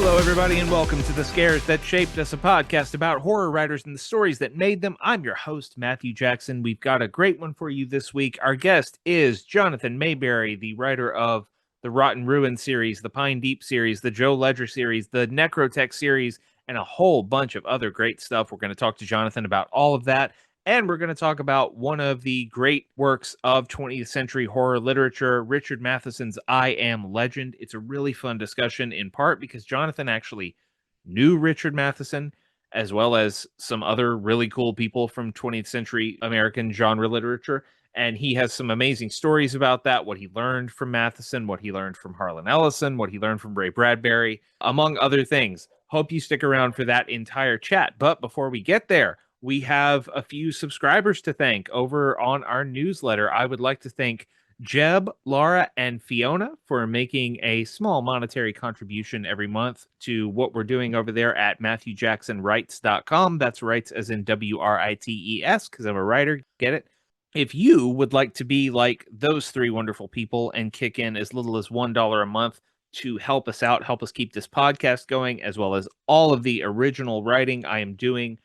Hello, everybody, and welcome to The Scares That Shaped Us, a podcast about horror writers and the stories that made them. I'm your host, Matthew Jackson. We've got a great one for you this week. Our guest is Jonathan Maberry, the writer of the Rotten Ruin series, the Pine Deep series, the Joe Ledger series, the NecroTek series, and a whole bunch of other great stuff. We're going to talk to Jonathan about all of that. And we're going to talk about one of the great works of 20th century horror literature, Richard Matheson's I Am Legend. It's a really fun discussion, in part because Jonathan actually knew Richard Matheson, as well as some other really cool people from 20th century American genre literature. And he has some amazing stories about that, what he learned from Matheson, what he learned from Harlan Ellison, what he learned from Ray Bradbury, among other things. Hope you stick around for that entire chat. But before we get there, we have a few subscribers to thank over on our newsletter. I would like to thank Jeb, Laura, and Fiona for making a small monetary contribution every month to what we're doing over there at MatthewJacksonWrites.com. That's Writes as in WRITES, because I'm a writer. Get it? If you would like to be like those three wonderful people and kick in as little as $1 a month to help us out, help us keep this podcast going, as well as all of the original writing I am doing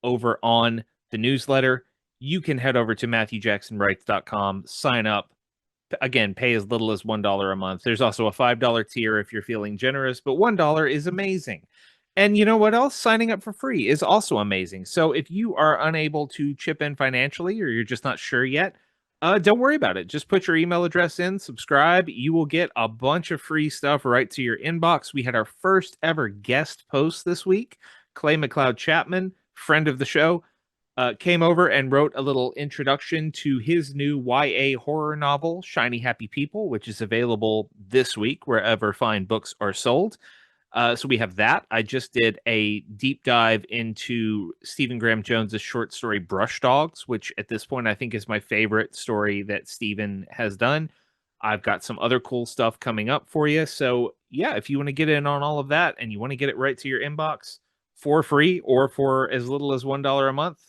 over on the newsletter, you can head over to MatthewJacksonWrites.com, sign up. Again, pay as little as $1 a month. There's also a $5 tier if you're feeling generous, but $1 is amazing. And you know what else? Signing up for free is also amazing. So if you are unable to chip in financially, or you're just not sure yet, don't worry about it. Just put your email address in, subscribe. You will get a bunch of free stuff right to your inbox. We had our first ever guest post this week. Clay McLeod Chapman, friend of the show, came over and wrote a little introduction to his new YA horror novel, Shiny Happy People, which is available this week wherever fine books are sold. So we have that. I just did a deep dive into Stephen Graham Jones's short story Brush Dogs, which at this point I think is my favorite story that Stephen has done. I've got some other cool stuff coming up for you. So yeah, if you want to get in on all of that and you want to get it right to your inbox for free or for as little as $1 a month,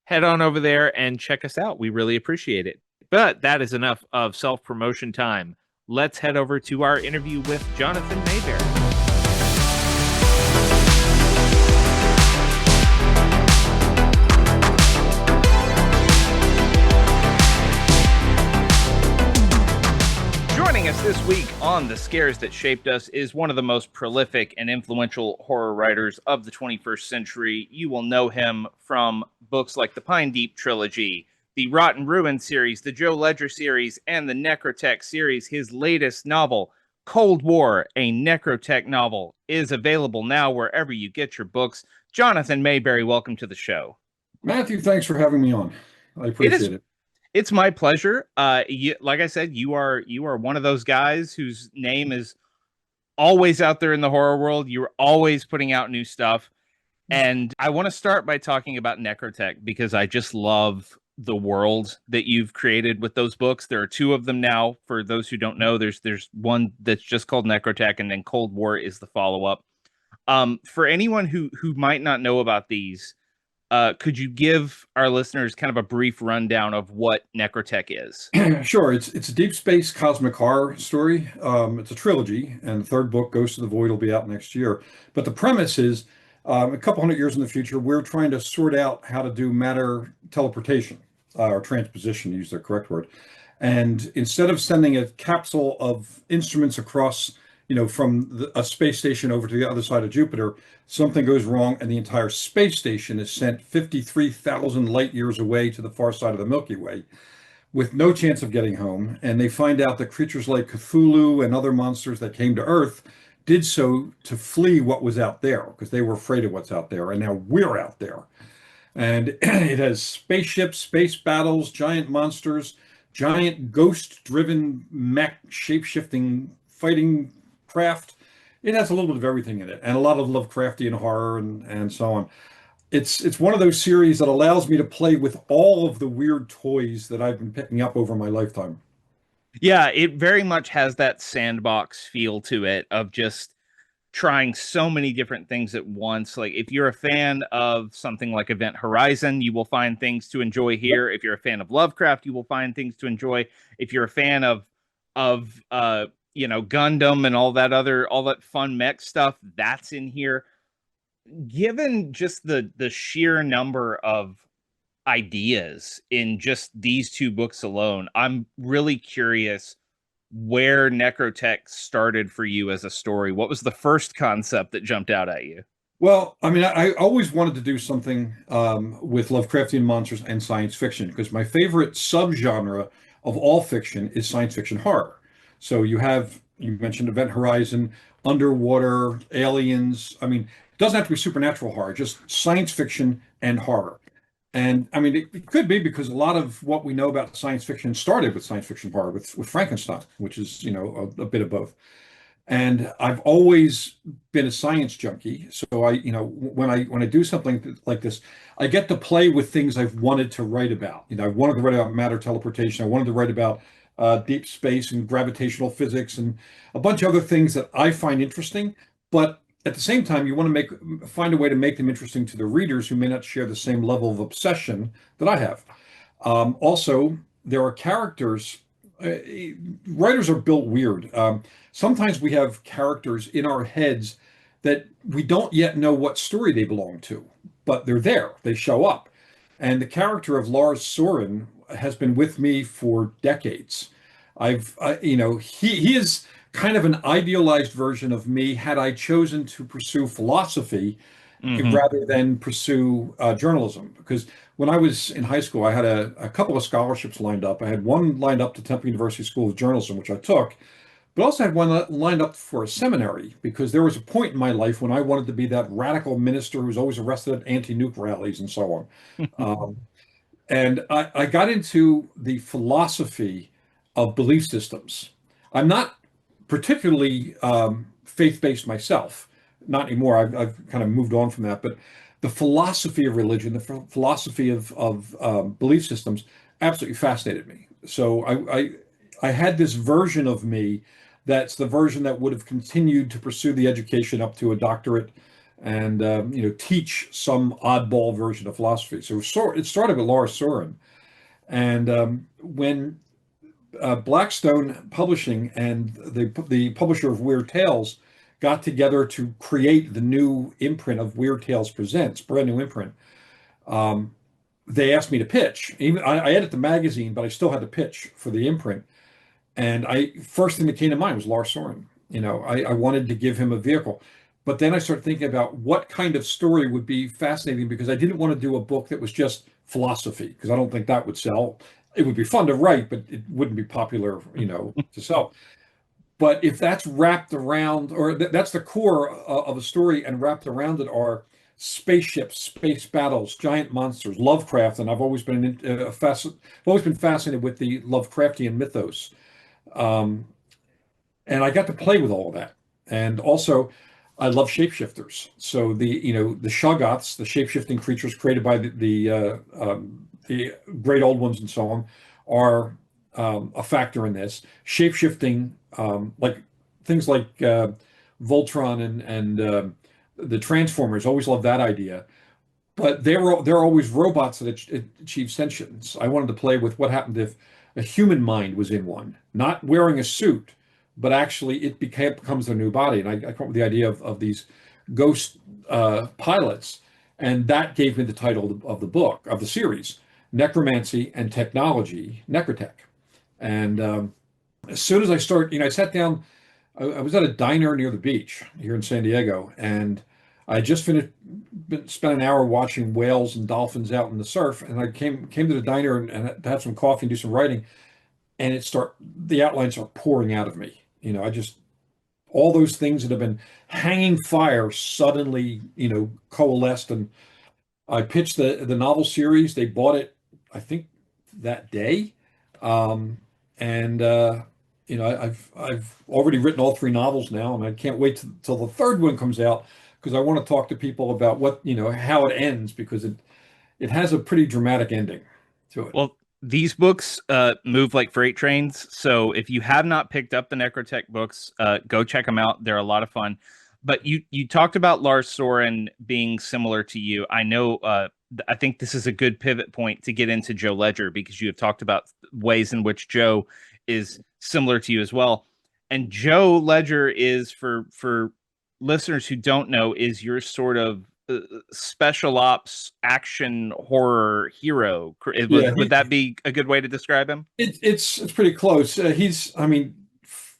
head on over there and check us out. We really appreciate it. But that is enough of self-promotion time. Let's head over to our interview with Jonathan Maberry. Joining us this week on The Scares That Shaped Us is one of the most prolific and influential horror writers of the 21st century. You will know him from books like the Pine Deep trilogy, the Rotten Ruin series, the Joe Ledger series, and the NecroTek series. His latest novel, Cold War, a NecroTek novel, is available now wherever you get your books. Jonathan Maberry, welcome to the show. Matthew, thanks for having me on. I appreciate it. It's my pleasure. Like I said, you are one of those guys whose name is always out there in the horror world. You're always putting out new stuff. And I want to start by talking about NecroTek because I just love the world that you've created with those books. There are two of them now. For those who don't know, there's one that's just called NecroTek, and then Cold War is the follow-up. For anyone who might not know about these, could you give our listeners kind of a brief rundown of what NecroTek is? Sure. It's a deep space cosmic horror story. It's a trilogy, and the third book, Ghost of the Void, will be out next year. But the premise is a couple hundred years in the future, we're trying to sort out how to do matter teleportation, or transposition, to use the correct word. And instead of sending a capsule of instruments across, from a space station over to the other side of Jupiter, something goes wrong and the entire space station is sent 53,000 light years away to the far side of the Milky Way with no chance of getting home. And they find out that creatures like Cthulhu and other monsters that came to Earth did so to flee what was out there because they were afraid of what's out there. And now we're out there. And it has spaceships, space battles, giant monsters, giant ghost-driven mech shape-shifting fighting craft. It has a little bit of everything in it, and a lot of Lovecraftian horror and so on. It's one of those series that allows me to play with all of the weird toys that I've been picking up over my lifetime. Yeah, it very much has that sandbox feel to it of just trying so many different things at once. Like if you're a fan of something like Event Horizon, you will find things to enjoy here. If you're a fan of Lovecraft, you will find things to enjoy. If you're a fan of Gundam and all that fun mech stuff, that's in here. Given just the sheer number of ideas in just these two books alone, I'm really curious where NecroTek started for you as a story. What was the first concept that jumped out at you? Well, I mean, I always wanted to do something with Lovecraftian monsters and science fiction because my favorite subgenre of all fiction is science fiction horror. So you mentioned Event Horizon, underwater, aliens. I mean, it doesn't have to be supernatural horror, just science fiction and horror. And I mean, it could be because a lot of what we know about science fiction started with science fiction horror, with Frankenstein, which is, a bit of both. And I've always been a science junkie. So when I do something like this, I get to play with things I've wanted to write about. I wanted to write about matter teleportation. I wanted to write about deep space and gravitational physics and a bunch of other things that I find interesting. But at the same time, you want to find a way to make them interesting to the readers who may not share the same level of obsession that I have. Also, there are characters. Writers are built weird. Sometimes we have characters in our heads that we don't yet know what story they belong to, but they're there. They show up. And the character of Lars Soren has been with me for decades. He is kind of an idealized version of me had I chosen to pursue philosophy Hmm. rather than pursue journalism. Because when I was in high school, I had a couple of scholarships lined up. I had one lined up to Temple University School of Journalism, which I took, but also had one lined up for a seminary because there was a point in my life when I wanted to be that radical minister who was always arrested at anti-nuke rallies and so on. Um, and I got into the philosophy of belief systems. I'm not particularly faith-based myself, not anymore. I've kind of moved on from that, but the philosophy of religion, the philosophy of belief systems, absolutely fascinated me. So I had this version of me that's the version that would have continued to pursue the education up to a doctorate and teach some oddball version of philosophy. So it started with Laura Soren, and when Blackstone Publishing and the publisher of Weird Tales got together to create the new imprint of Weird Tales Presents, brand new imprint. Um, they asked me to pitch. Even I edit the magazine, but I still had to pitch for the imprint. And first thing that came to mind was Lars Soren. I wanted to give him a vehicle. But then I started thinking about what kind of story would be fascinating because I didn't want to do a book that was just philosophy, because I don't think that would sell. It would be fun to write, but it wouldn't be popular, to sell. But if that's wrapped around, or that's the core of a story, and wrapped around it are spaceships, space battles, giant monsters, Lovecraft, and I've always been fascinated with the Lovecraftian mythos. Um, and I got to play with all of that. And also, I love shapeshifters. So the Shoggoths, the shapeshifting creatures created by the great old ones and so on, are a factor in this. Shapeshifting, like things like Voltron and the Transformers, always love that idea. But they're always robots that achieve sentience. I wanted to play with what happened if a human mind was in one, not wearing a suit, but actually becomes their new body. And I come up with the idea of these ghost pilots, and that gave me the title of the book of the series, Necromancy and Technology, NecroTek. And as soon as I sat down. I was at a diner near the beach here in San Diego, and I just spent an hour watching whales and dolphins out in the surf, and I came to the diner and to have some coffee and do some writing, and the outlines are pouring out of me. I just all those things that have been hanging fire suddenly, coalesced, and I pitched the novel series. They bought it, I think, that day. Um, and I've already written all three novels now, and I can't wait till the third one comes out because I want to talk to people about how it ends, because it has a pretty dramatic ending to it. Well, these books move like freight trains. So if you have not picked up the Necrotech books, go check them out. They're a lot of fun. But you talked about Lars Soren being similar to you. I know. I think this is a good pivot point to get into Joe Ledger, because you have talked about ways in which Joe is similar to you as well. And Joe Ledger is, for listeners who don't know, is your sort of special ops action horror hero. Yeah, Would that be a good way to describe him? it's pretty close. I mean,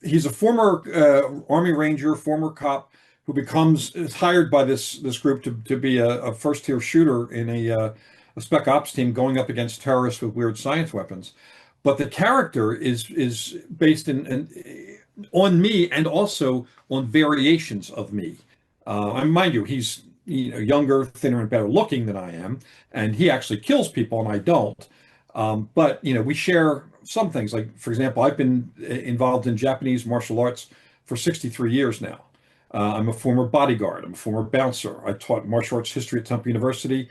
he's a former Army Ranger, former cop who is hired by this group to be a first tier shooter in a spec ops team going up against terrorists with weird science weapons. But the character is based on me and also on variations of me. And mind you, he's younger, thinner, and better looking than I am, and he actually kills people, and I don't. But we share some things. Like, for example, I've been involved in Japanese martial arts for 63 years now. I'm a former bodyguard. I'm a former bouncer. I taught martial arts history at Temple University,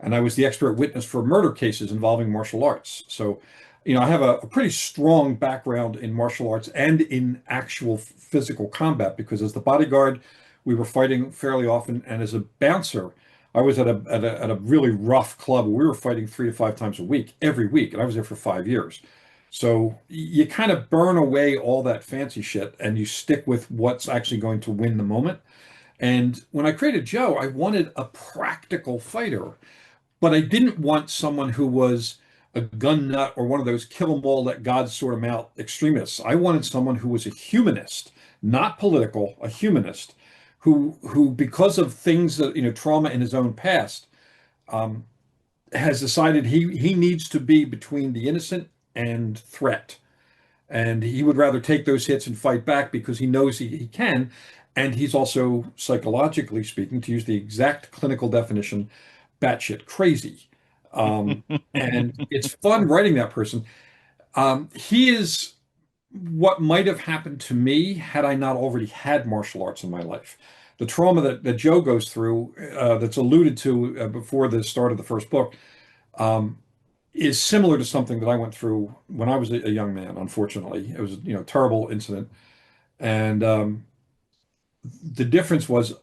and I was the expert witness for murder cases involving martial arts. So, I have a pretty strong background in martial arts and in actual physical combat because as the bodyguard, we were fighting fairly often, and as a bouncer, I was at a really rough club. We were fighting 3 to 5 times a week, every week, and I was there for 5 years. So you kind of burn away all that fancy shit and you stick with what's actually going to win the moment. And when I created Joe, I wanted a practical fighter, but I didn't want someone who was a gun nut or one of those kill 'em all, let God sort 'em out extremists. I wanted someone who was a humanist, not political, a humanist, who because of things that trauma in his own past, um, has decided he needs to be between the innocent and threat. And he would rather take those hits and fight back because he knows he can. And he's also, psychologically speaking, to use the exact clinical definition, batshit crazy. And it's fun writing that person. He is what might have happened to me had I not already had martial arts in my life. The trauma that Joe goes through, that's alluded to before the start of the first book, is similar to something that I went through when I was a young man. Unfortunately, it was a terrible incident, and the difference was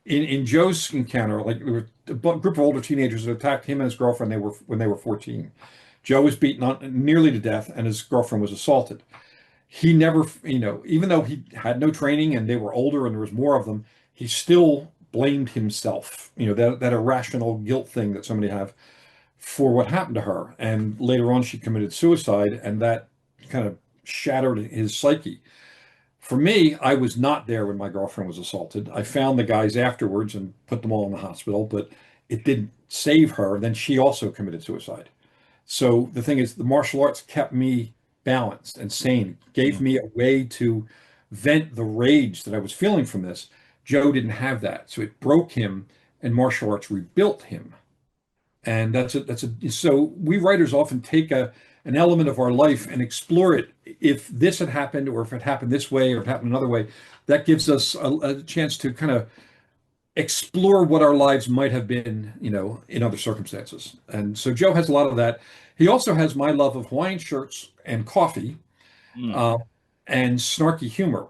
in Joe's encounter. Like, there were a group of older teenagers that attacked him and his girlfriend. When they were 14. Joe was beaten nearly to death, and his girlfriend was assaulted. He never, even though he had no training and they were older and there was more of them, he still blamed himself. That irrational guilt thing that somebody have for what happened to her. And later on, she committed suicide, and that kind of shattered his psyche. For me, I was not there when my girlfriend was assaulted. I found the guys afterwards and put them all in the hospital, but it didn't save her. Then she also committed suicide. So the thing is, the martial arts kept me balanced and sane, gave me a way to vent the rage that I was feeling from this. Joe didn't have that. So it broke him, and martial arts rebuilt him. And so we writers often take an element of our life and explore it. If this had happened, or if it happened this way, or if it happened another way, that gives us a chance to kind of explore what our lives might have been, in other circumstances. And so Joe has a lot of that. He also has my love of Hawaiian shirts and coffee, uh, and snarky humor.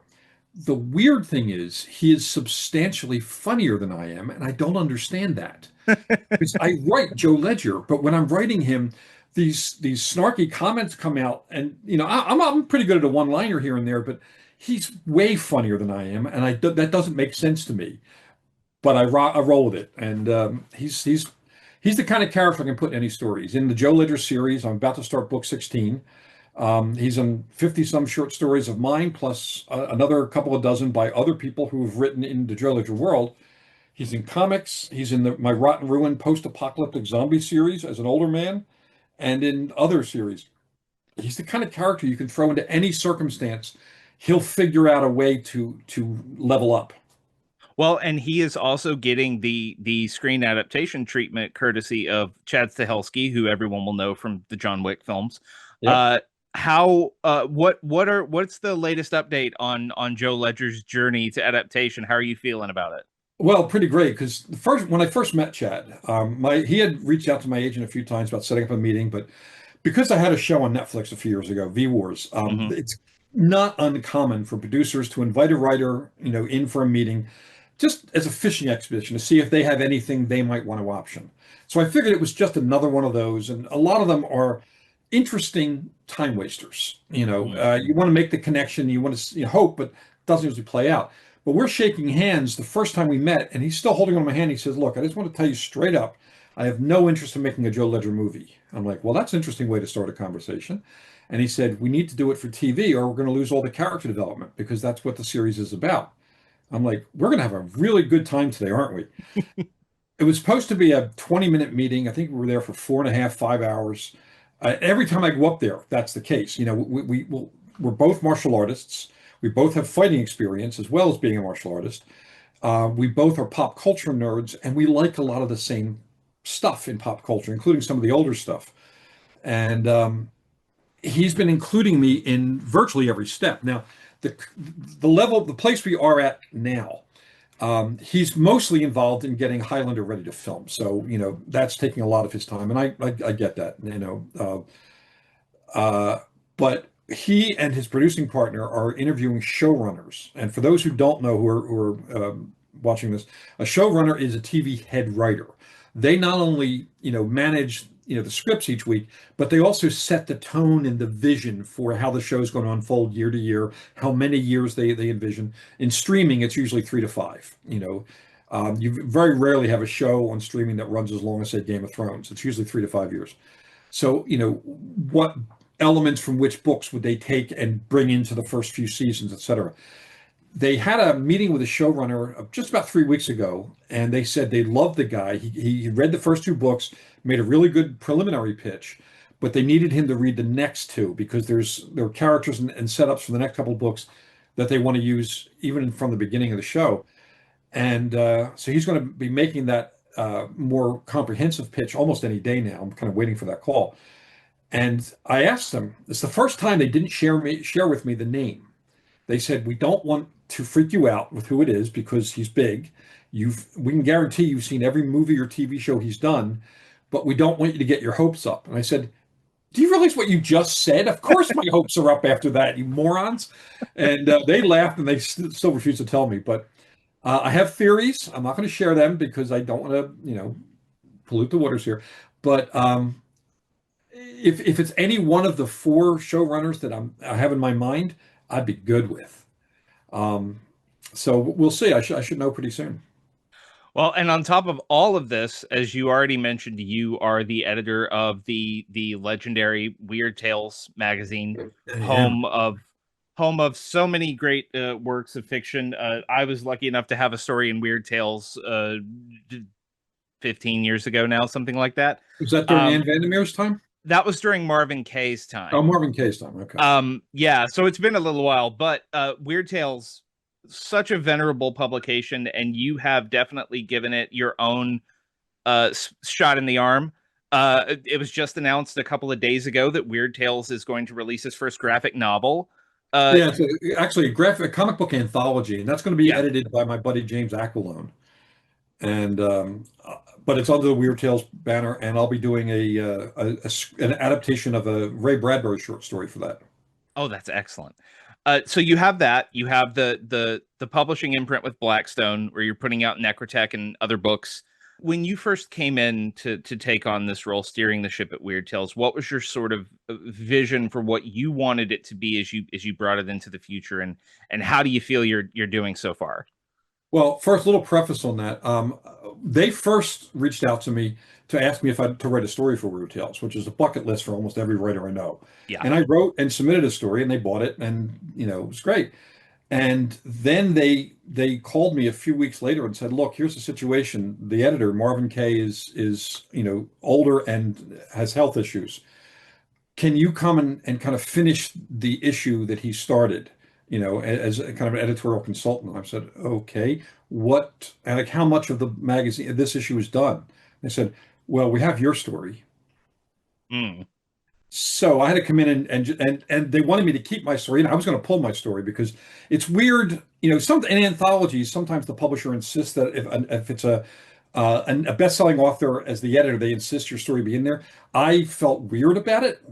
The weird thing is, he is substantially funnier than I am, and I don't understand that. Because I write Joe Ledger, but when I'm writing him, these snarky comments come out, and I'm pretty good at a one-liner here and there, but he's way funnier than I am, and that doesn't make sense to me. But I roll with it, and he's the kind of character I can put in any story. He's in the Joe Ledger series. I'm about to start book 16. He's in 50 some short stories of mine, plus another couple of dozen by other people who have written in the Joe Ledger world. He's in comics. He's in my Rotten Ruin post-apocalyptic zombie series as an older man, and in other series. He's the kind of character you can throw into any circumstance. He'll figure out a way to level up. Well, and he is also getting the screen adaptation treatment courtesy of Chad Stahelski, who everyone will know from the John Wick films. Yep. What's the latest update on Joe Ledger's journey to adaptation? How are you feeling about it? Well, pretty great, because when I first met Chad, he had reached out to my agent a few times about setting up a meeting, but because I had a show on Netflix a few years ago, V Wars, it's not uncommon for producers to invite a writer, in for a meeting, just as a fishing expedition to see if they have anything they might want to option. So I figured it was just another one of those, and a lot of them are interesting time wasters. Mm. You want to make the connection, you want to hope, but it doesn't usually play out. But we're shaking hands the first time we met, and he's still holding on my hand. He says, "Look, I just want to tell you straight up, I have no interest in making a Joe Ledger movie." I'm like, "Well, that's an interesting way to start a conversation." And he said, "We need to do it for TV, or we're going to lose all the character development because that's what the series is about." I'm like, "We're going to have a really good time today, aren't we?" It was supposed to be a 20-minute meeting. I think we were there for 4.5, 5 hours. Every time I go up there, that's the case. We're both martial artists. We both have fighting experience as well as being a martial artist. We both are pop culture nerds, and we like a lot of the same stuff in pop culture, including some of the older stuff. And he's been including me in virtually every step. Now, the place we are at now, he's mostly involved in getting Highlander ready to film. So, that's taking a lot of his time, and I get that, but he and his producing partner are interviewing showrunners. And for those who don't know, who are watching this, a showrunner is a TV head writer. They not only, manage, the scripts each week, but they also set the tone and the vision for how the show is going to unfold year to year, how many years they envision. In streaming, it's usually 3 to 5. You very rarely have a show on streaming that runs as long as, say, Game of Thrones. It's usually 3 to 5 years. So, what elements from which books would they take and bring into the first few seasons, et cetera. They had a meeting with a showrunner just about 3 weeks ago, and they said they loved the guy. He read the first 2 books, made a really good preliminary pitch, but they needed him to read the next 2 because there are characters and setups for the next couple of books that they want to use even from the beginning of the show. And so he's going to be making that more comprehensive pitch almost any day now. I'm kind of waiting for that call. And I asked them, it's the first time they didn't share with me the name. They said, "We don't want to freak you out with who it is because he's big. We can guarantee you've seen every movie or TV show he's done, but we don't want you to get your hopes up." And I said, "Do you realize what you just said? Of course my hopes are up after that, you morons." And they laughed, and they still refused to tell me. But I have theories. I'm not going to share them because I don't want to, pollute the waters here. But if it's any one of the 4 showrunners that I have in my mind, I'd be good with. So we'll see. I should know pretty soon. Well, and on top of all of this, as you already mentioned, you are the editor of the legendary Weird Tales magazine, Yeah. home of so many great works of fiction. I was lucky enough to have a story in Weird Tales 15 years ago now, something like that. Was that during Anne Vandermeer's time? That was during Marvin Kaye's Oh, time. Marvin Kaye's time. Okay. Yeah, so it's been a little while, but Weird Tales, such a venerable publication, and you have definitely given it your own shot in the arm. It was just announced a couple of days ago that Weird Tales is going to release its first graphic novel. Yeah, it's actually a comic book anthology, and that's going to be Yeah. edited by my buddy James Aquilone. And but it's under the Weird Tales banner, and I'll be doing an adaptation of a Ray Bradbury short story for that. Oh, that's excellent. So you have that. You have the publishing imprint with Blackstone, where you're putting out NecroTek and other books. When you first came in to take on this role, steering the ship at Weird Tales, what was your sort of vision for what you wanted it to be as you brought it into the future, and how do you feel you're doing so far? Well, first, a little preface on that. They first reached out to me to ask me if I'd to write a story for Weird Tales, which is a bucket list for almost every writer I know. Yeah. And I wrote and submitted a story, and they bought it, and it was great. And then they called me a few weeks later and said, "Look, here's the situation. The editor, Marvin Kaye, is older and has health issues. Can you come and kind of finish the issue that he started, as a kind of an editorial consultant?" I said, "Okay, what and like how much of the magazine this issue is done?" They said, "Well, we have your story." Mm. So I had to come in and they wanted me to keep my story, and I was going to pull my story because it's weird, in anthologies, sometimes the publisher insists that if it's a best-selling author as the editor, they insist your story be in there. I felt weird about it,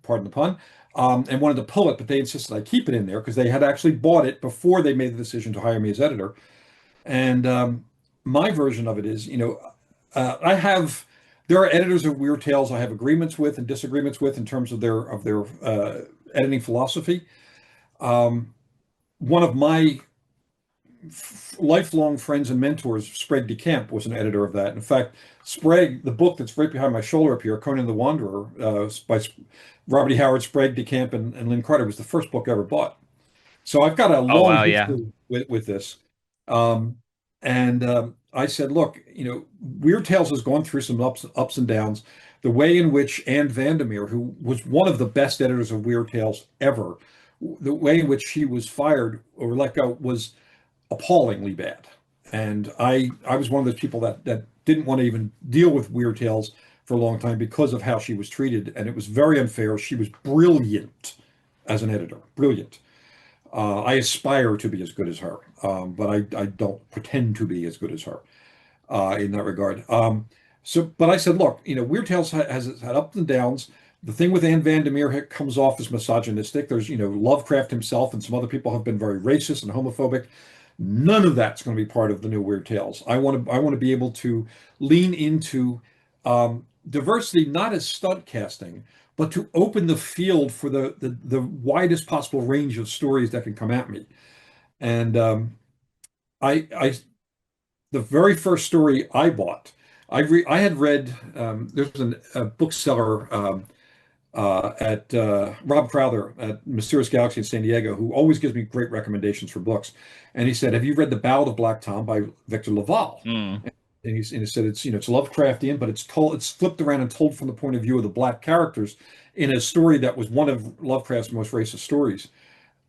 pardon the pun, and wanted to pull it, but they insisted I keep it in there because they had actually bought it before they made the decision to hire me as editor. And my version of it is, I have there are editors of Weird Tales I have agreements with and disagreements with in terms of their editing philosophy. One of my lifelong friends and mentors, Sprague de Camp, was an editor of that. In fact, Sprague, the book that's right behind my shoulder up here, Conan the Wanderer, by Robert E. Howard, Sprague de Camp, and Lynn Carter, was the first book I ever bought. So I've got a Oh long wow, yeah. history with this. And I said, look, Weird Tales has gone through some ups and downs. The way in which Anne Vandermeer, who was one of the best editors of Weird Tales ever, the way in which she was fired or let go was appallingly bad. And I was one of those people that didn't want to even deal with Weird Tales for a long time because of how she was treated, and it was very unfair. She was brilliant as an editor, brilliant. I aspire to be as good as her, but I don't pretend to be as good as her in that regard. But I said, look, Weird Tales has had ups and downs. The thing with Anne Vandermeer comes off as misogynistic. There's, Lovecraft himself and some other people have been very racist and homophobic. None of that's going to be part of the new Weird Tales. I want to be able to lean into diversity, not as stunt casting, but to open the field for the widest possible range of stories that can come at me. And I the very first story I bought, I had read there's a bookseller at Rob Crowther at Mysterious Galaxy in San Diego, who always gives me great recommendations for books. And he said, "Have you read The Ballad of Black Tom by Victor LaValle?" Mm. And he said it's it's Lovecraftian, but it's flipped around and told from the point of view of the black characters in a story that was one of Lovecraft's most racist stories.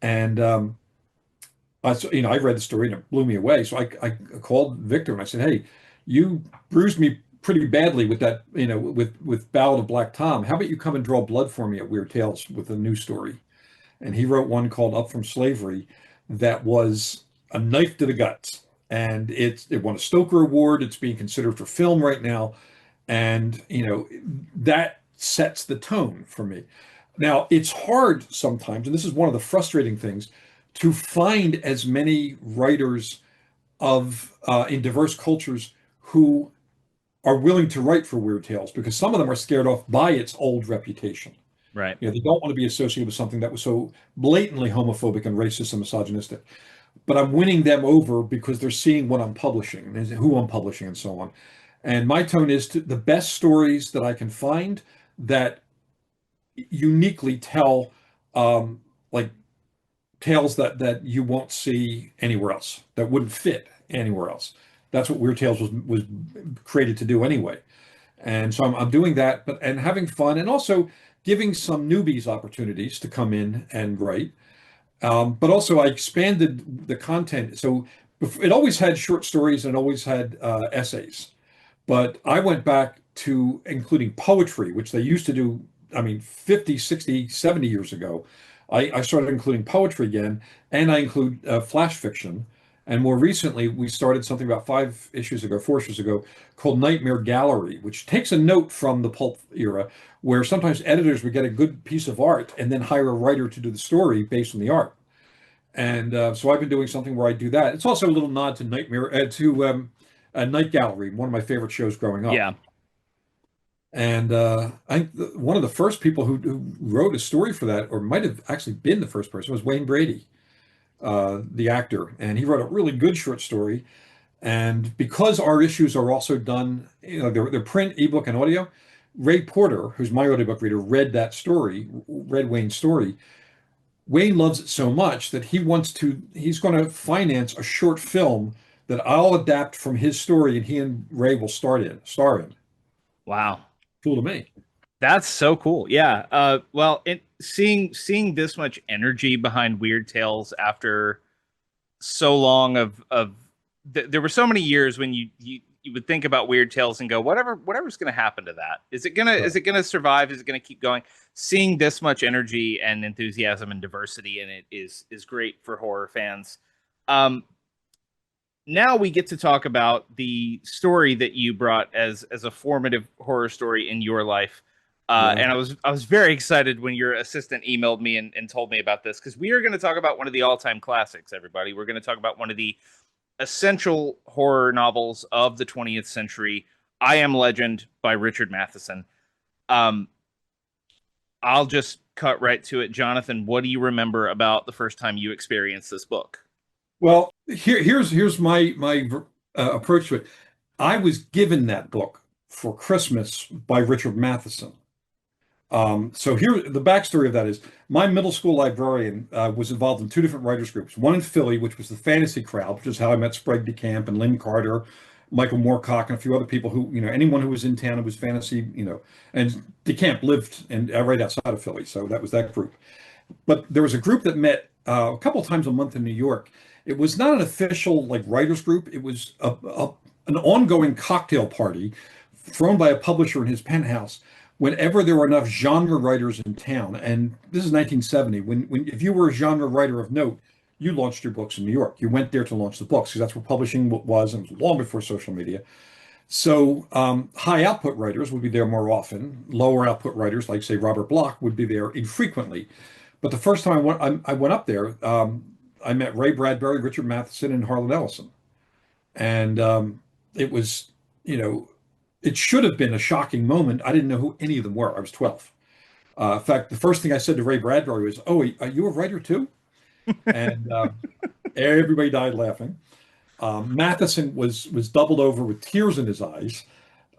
And I read the story and it blew me away. So I called Victor and I said, "Hey, you bruised me pretty badly with that, with Ballad of Black Tom. How about you come and draw blood for me at Weird Tales with a new story?" And he wrote one called Up from Slavery that was a knife to the guts. And it won a Stoker Award. It's being considered for film right now. And, that sets the tone for me. Now, it's hard sometimes, and this is one of the frustrating things, to find as many writers of in diverse cultures who are willing to write for Weird Tales, because some of them are scared off by its old reputation. Right. They don't want to be associated with something that was so blatantly homophobic and racist and misogynistic. But I'm winning them over because they're seeing what I'm publishing and who I'm publishing and so on. And my tone is to the best stories that I can find that uniquely tell like tales that you won't see anywhere else, that wouldn't fit anywhere else. That's what Weird Tales was created to do anyway. And so I'm doing that, and having fun, and also giving some newbies opportunities to come in and write. But also I expanded the content. So it always had short stories and always had essays. But I went back to including poetry, which they used to do, 50, 60, 70 years ago. I started including poetry again, and I include flash fiction. And more recently, we started something about 4 issues ago, called Nightmare Gallery, which takes a note from the pulp era, where sometimes editors would get a good piece of art and then hire a writer to do the story based on the art. And so I've been doing something where I do that. It's also a little nod to Night Gallery, one of my favorite shows growing up. Yeah. And I think one of the first people who wrote a story for that, or might have actually been the first person, was Wayne Brady, the actor. And he wrote a really good short story. And because our issues are also done, they're print, ebook, and audio, Ray Porter, who's my audiobook reader, read Wayne's story. Wayne loves it so much that he's going to finance a short film that I'll adapt from his story, and he and Ray will star in. Wow. Cool to me. That's so cool. Yeah. Well, seeing this much energy behind Weird Tales after so long there were so many years when you would think about Weird Tales and go, whatever's going to happen to that. Is it gonna survive? Is it gonna keep going? Seeing this much energy and enthusiasm and diversity in it is great for horror fans. Now we get to talk about the story that you brought as a formative horror story in your life. And I was very excited when your assistant emailed me and told me about this, because we are going to talk about one of the all-time classics, everybody. We're going to talk about one of the essential horror novels of the 20th century. I Am Legend by Richard Matheson. Um, I'll just cut right to it. Jonathan, what do you remember about the first time you experienced this book? Well, here's my approach to it. I was given that book for Christmas by Richard Matheson. So here, the backstory of that is my middle school librarian was involved in two different writers groups. One in Philly, which was the fantasy crowd, which is how I met Sprague de Camp and Lynn Carter, Michael Moorcock, and a few other people who, anyone who was in town who was fantasy, and de Camp lived right outside of Philly. So that was that group. But there was a group that met a couple of times a month in New York. It was not an official like writers group. It was an ongoing cocktail party thrown by a publisher in his penthouse whenever there were enough genre writers in town. And this is 1970. When if you were a genre writer of note, you launched your books in New York. You went there to launch the books because that's where publishing was, and it was long before social media. So high output writers would be there more often. Lower output writers, like say Robert Bloch, would be there infrequently. But the first time I went up there, I met Ray Bradbury, Richard Matheson, and Harlan Ellison. And it was, it should have been a shocking moment. I didn't know who any of them were. I was 12. In fact, the first thing I said to Ray Bradbury was, "Oh, are you a writer too?" And everybody died laughing. Matheson was doubled over with tears in his eyes.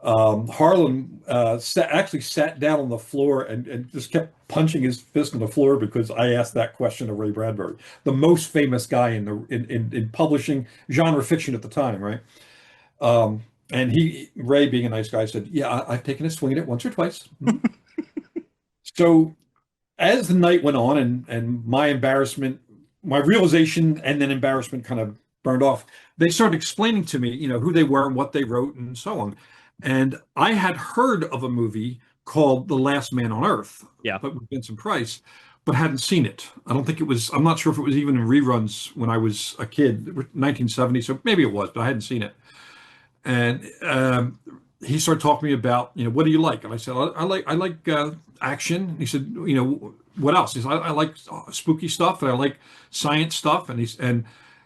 Harlan actually sat down on the floor and just kept punching his fist on the floor because I asked that question of Ray Bradbury, the most famous guy in publishing genre fiction at the time, right? And Ray, being a nice guy, said, "Yeah, I've taken a swing at it once or twice." So as the night went on and my embarrassment, my realization and then embarrassment kind of burned off, they started explaining to me, who they were and what they wrote and so on. And I had heard of a movie called The Last Man on Earth, Yeah. but with Vincent Price, but hadn't seen it. I'm not sure if it was even in reruns when I was a kid, 1970, so maybe it was, but I hadn't seen it. And he started talking to me about, what do you like? And I said, I like action. He said, what else? He said, I like spooky stuff, and I like science stuff. And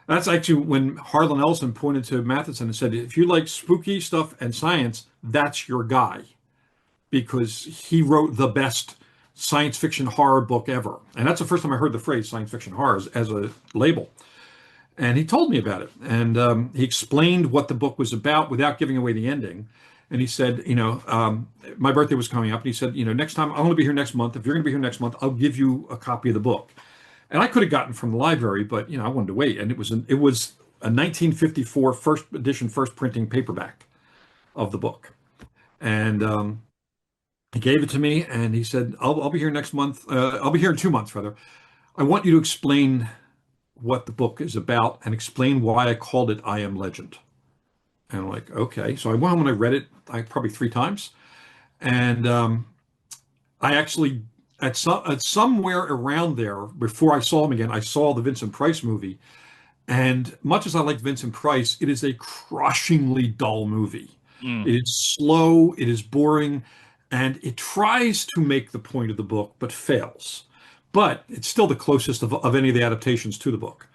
that's actually when Harlan Ellison pointed to Matheson and said, if you like spooky stuff and science, that's your guy, because he wrote the best science fiction horror book ever. And that's the first time I heard the phrase science fiction horror as a label. And he told me about it. And he explained what the book was about without giving away the ending. And he said, my birthday was coming up. And he said, next time, I'm going to be here next month. If you're going to be here next month, I'll give you a copy of the book. And I could have gotten from the library, but, I wanted to wait. And it was a 1954 first edition, first printing paperback of the book. And he gave it to me and he said, I'll be here next month. I'll be here in 2 months, rather. I want you to explain what the book is about and explain why I called it I Am Legend. And I'm like, okay. So I went home and I read it probably 3 times. And I actually, at somewhere around there, before I saw him again, I saw the Vincent Price movie. And much as I like Vincent Price, it is a crushingly dull movie. It is slow, it is boring, and it tries to make the point of the book, but fails. But it's still the closest of any of the adaptations to the book.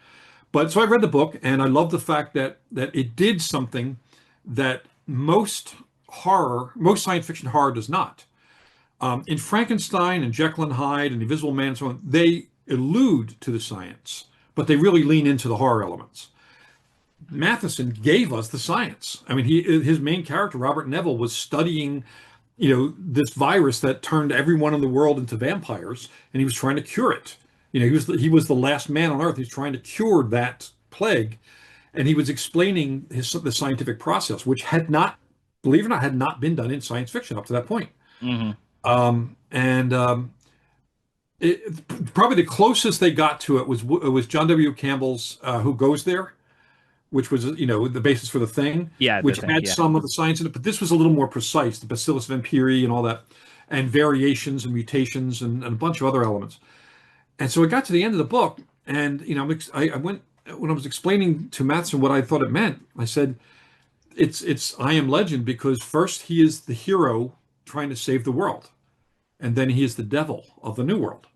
But so I read the book, and I love the fact that it did something that most science fiction horror does not. In Frankenstein and Jekyll and Hyde and Invisible Man and so on, they allude to the science, but they really lean into the horror elements. Matheson gave us the science. I mean, his main character, Robert Neville, was studying, this virus that turned everyone in the world into vampires, and he was trying to cure it. He was the last man on Earth. He's trying to cure that plague, and he was explaining the scientific process, which had not, believe it or not, had not been done in science fiction up to that point. Probably the closest they got to it was John W. Campbell's Who Goes There, which was the basis for The Thing, which had some of the science in it, but this was a little more precise, the Bacillus vampiri and all that, and variations and mutations and a bunch of other elements. And so it got to the end of the book, and I went, when I was explaining to Matheson what I thought it meant, I said, it's I Am Legend because first he is the hero trying to save the world, and then he is the devil of the new world.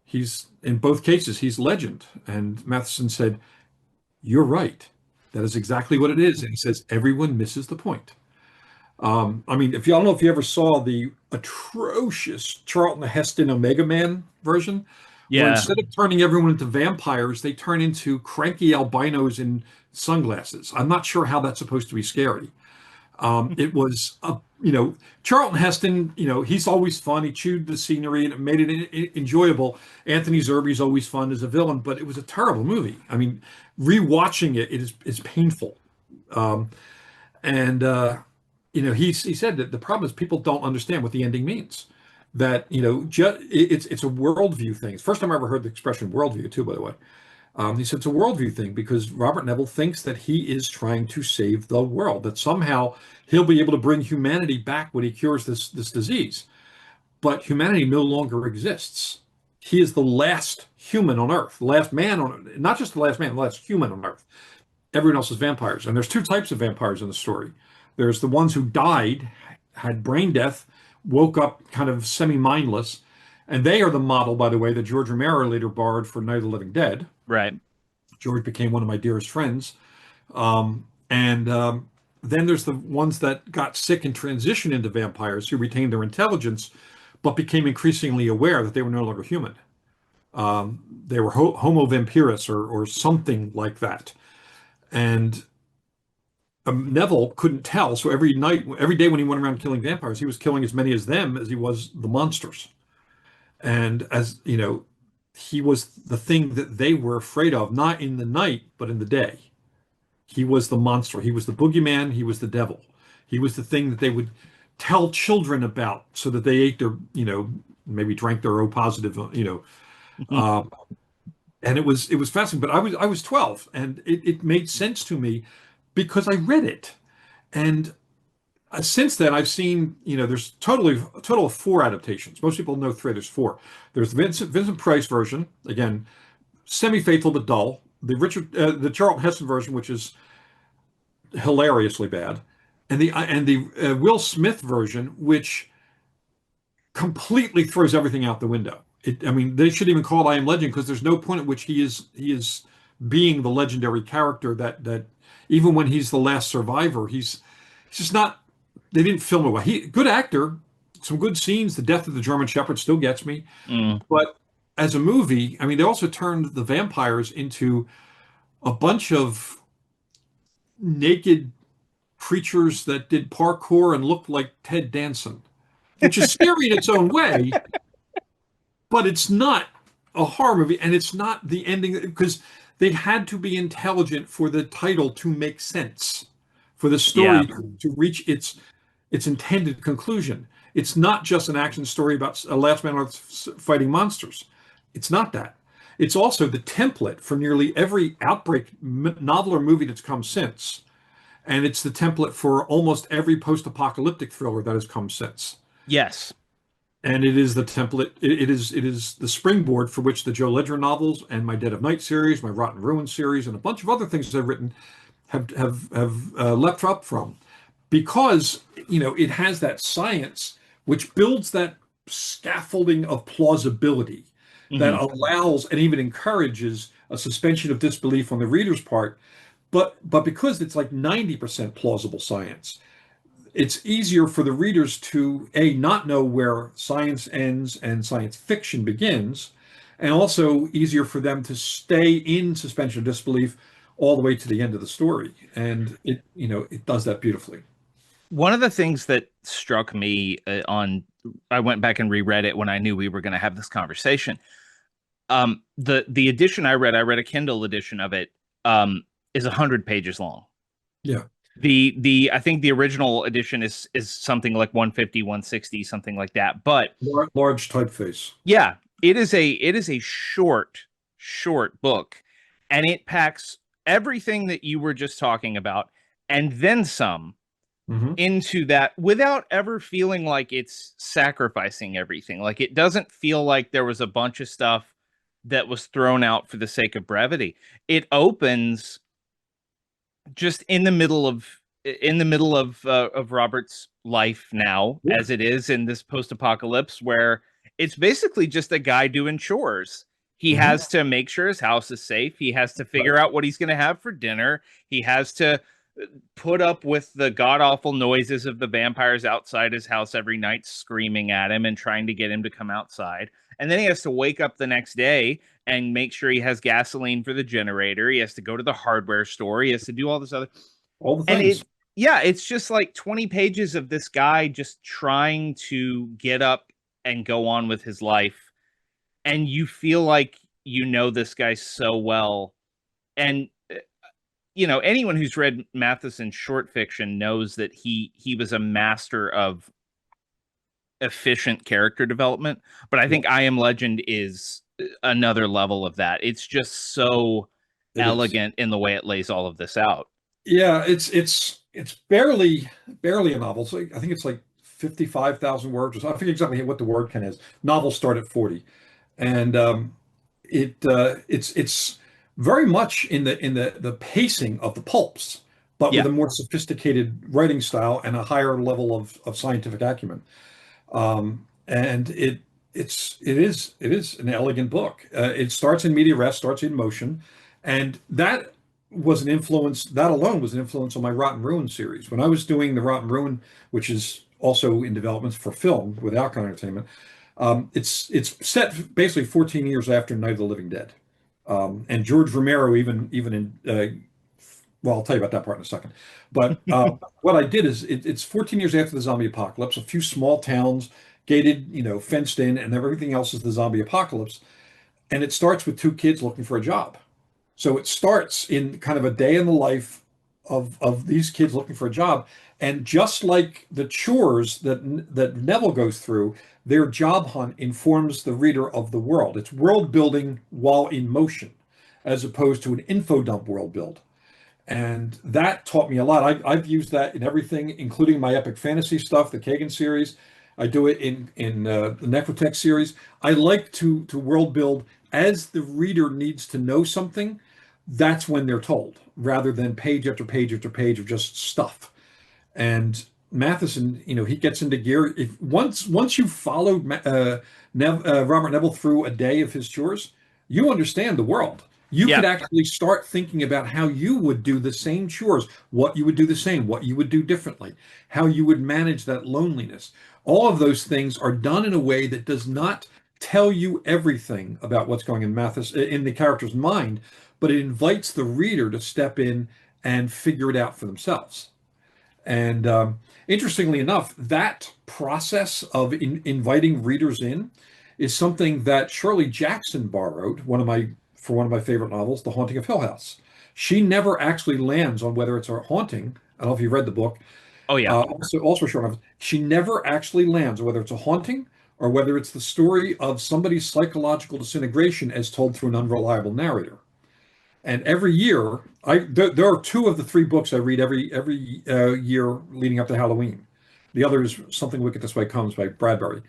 He's, in both cases, he's legend. And Matheson said, "You're right. That is exactly what it is." And he says, everyone misses the point. I mean, if you I don't know if you ever saw the atrocious Charlton Heston Omega Man version, where Yeah. instead of turning everyone into vampires, they turn into cranky albinos in sunglasses. I'm not sure how that's supposed to be scary. It was, Charlton Heston, he's always fun. He chewed the scenery and it made it enjoyable. Anthony Zerbe's always fun as a villain, but it was a terrible movie. I mean, rewatching it is painful. Um, and he said that the problem is people don't understand what the ending means. That it's a worldview thing. First time I ever heard the expression worldview too, by the way. He said it's a worldview thing because Robert Neville thinks that he is trying to save the world, that somehow he'll be able to bring humanity back when he cures this disease. But humanity no longer exists. He is the last human on Earth, the last man on, not just the last man, the last human on Earth. Everyone else is vampires. And there's two types of vampires in the story. There's the ones who died, had brain death, woke up kind of semi-mindless, and they are the model, by the way, that George Romero later borrowed for Night of the Living Dead. Right. George became one of my dearest friends. And then there's the ones that got sick and transitioned into vampires who retained their intelligence, but became increasingly aware that they were no longer human. They were Homo vampirus or something like that. And Neville couldn't tell. So every day when he went around killing vampires, he was killing as many as them as he was the monsters. And as you know, he was the thing that they were afraid of, not in the night, but in the day. He was the monster. He was the boogeyman. He was the devil. He was the thing that they would tell children about so that they ate their, maybe drank their O positive, uh, and it was fascinating. But I was 12, and it made sense to me because I read it. And since then, I've seen, there's a total of four adaptations. Most people know three. There's four. There's the Vincent Price version, again, semi-faithful but dull. The Charlton Heston version, which is hilariously bad, and the Will Smith version, which completely throws everything out the window. I mean, they should even call it I Am Legend because there's no point at which he is being the legendary character that even when he's the last survivor, he's just not. They didn't film it well. Good actor, some good scenes. The death of the German Shepherd still gets me, but as a movie, I mean, they also turned the vampires into a bunch of naked creatures that did parkour and looked like Ted Danson, which is scary in its own way, but it's not a horror movie, and it's not the ending because they had to be intelligent for the title to make sense, for the story to reach its intended conclusion. It's not just an action story about a last man on Earth fighting monsters. It's not that. It's also the template for nearly every Outbreak novel or movie that's come since. And it's the template for almost every post-apocalyptic thriller that has come since. Yes. And it is the template. It is the springboard for which the Joe Ledger novels and my Dead of Night series, my Rotten Ruin series, and a bunch of other things I've written have leapt up from, because it has that science which builds that scaffolding of plausibility that allows and even encourages a suspension of disbelief on the reader's part. But because it's like 90% plausible science, it's easier for the readers to not know where science ends and science fiction begins, and also easier for them to stay in suspension of disbelief all the way to the end of the story. And it does that beautifully. One of the things that struck me I went back and reread it when I knew we were going to have this conversation. The edition I read a Kindle edition of it, is 100 pages long. Yeah. I think the original edition is something like 150, 160, something like that. But large typeface. Yeah, it is a short book, and it packs everything that you were just talking about and then some into that without ever feeling like it's sacrificing everything. Like, it doesn't feel like there was a bunch of stuff that was thrown out for the sake of brevity. It opens just in the middle of Robert's life now, as it is in this post-apocalypse, where it's basically just a guy doing chores. He has to make sure his house is safe. He has to figure out what he's going to have for dinner. He has to put up with the god awful noises of the vampires outside his house every night, screaming at him and trying to get him to come outside. And then he has to wake up the next day and make sure he has gasoline for the generator. He has to go to the hardware store. He has to do all this other. All the And things. yeah, it's just like 20 pages of this guy just trying to get up and go on with his life. And you feel like you know this guy so well. And anyone who's read Matheson's short fiction knows that he was a master of efficient character development. But I think I Am Legend is another level of that. It's just so It is. elegant in the way it lays all of this out. Yeah, it's barely a novel. So I think it's like 55,000 words or so. I forget exactly what the word count is. Novels start at 40. And it's very much in the pacing of the pulps, but with Yeah. a more sophisticated writing style and a higher level of scientific acumen. And it is an elegant book. It starts in media res, starts in motion, and that was an influence. That alone was an influence on my Rotten Ruin series. When I was doing the Rotten Ruin, which is also in development for film with Alcon Entertainment, it's set basically 14 years after Night of the Living Dead. And George Romero even in well, I'll tell you about that part in a second. But what I did is it's 14 years after the zombie apocalypse, a few small towns, gated, fenced in, and everything else is the zombie apocalypse. And it starts with two kids looking for a job. So it starts in kind of a day in the life of these kids looking for a job. And just like the chores that Neville goes through, their job hunt informs the reader of the world. It's world building while in motion, as opposed to an info dump world build. And that taught me a lot. I've used that in everything, including my epic fantasy stuff, the Kagan series. I do it in the NecroTek series. I like to world build as the reader needs to know something. That's when they're told, rather than page after page after page of just stuff. And Matheson, he gets into gear. If once you've followed Robert Neville through a day of his chores, you understand the world. You Yeah. could actually start thinking about how you would do the same chores, what you would do the same, what you would do differently, how you would manage that loneliness. All of those things are done in a way that does not tell you everything about what's going in in the character's mind, but it invites the reader to step in and figure it out for themselves. And interestingly enough, that process of inviting readers in is something that Shirley Jackson borrowed, for one of my favorite novels, The Haunting of Hill House. She never actually lands on whether it's a haunting. I don't know if you read the book. Oh yeah. Also short novels. She never actually lands on whether it's a haunting or whether it's the story of somebody's psychological disintegration as told through an unreliable narrator. And every year, there are two of the three books I read every year leading up to Halloween. The other is Something Wicked This Way Comes by Bradbury.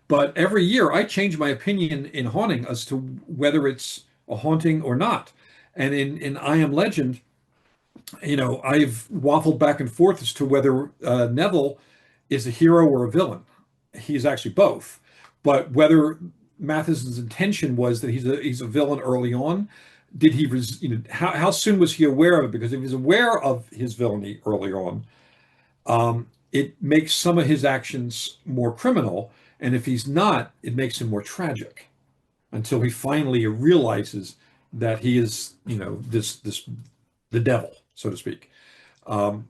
But every year, I change my opinion in Haunting as to whether it's a haunting or not. And in I Am Legend, I've waffled back and forth as to whether Neville is a hero or a villain. He's actually both. But whether Matheson's intention was that he's a villain early on, did he, how soon was he aware of it? Because if he's aware of his villainy early on, it makes some of his actions more criminal. And if he's not, it makes him more tragic until he finally realizes that he is, this the devil, so to speak. But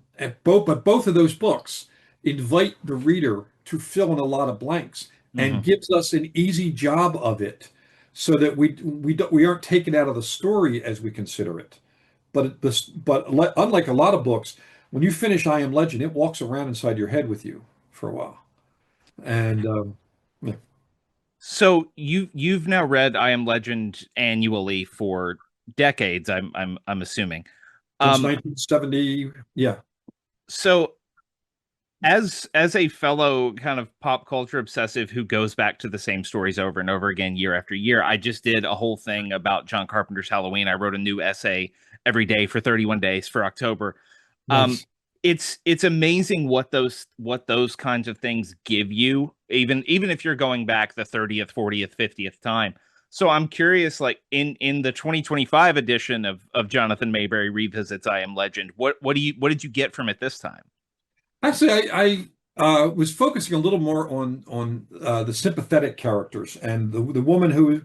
both of those books invite the reader to fill in a lot of blanks and gives us an easy job of it, so that we aren't taken out of the story as we consider it. But unlike a lot of books, when you finish I Am Legend, it walks around inside your head with you for a while. And yeah. So you've now read I Am Legend annually for decades, I'm assuming. Since 1970, yeah. So as a fellow kind of pop culture obsessive who goes back to the same stories over and over again year after year, I just did a whole thing about John Carpenter's Halloween. I wrote a new essay every day for 31 days for October. Um, Nice. it's amazing what those kinds of things give you, even if you're going back the 30th, 40th, 50th time. So I'm curious, like in the 2025 edition of Jonathan Maberry Revisits I Am Legend, what did you get from it this time? Actually, I was focusing a little more on the sympathetic characters and the woman who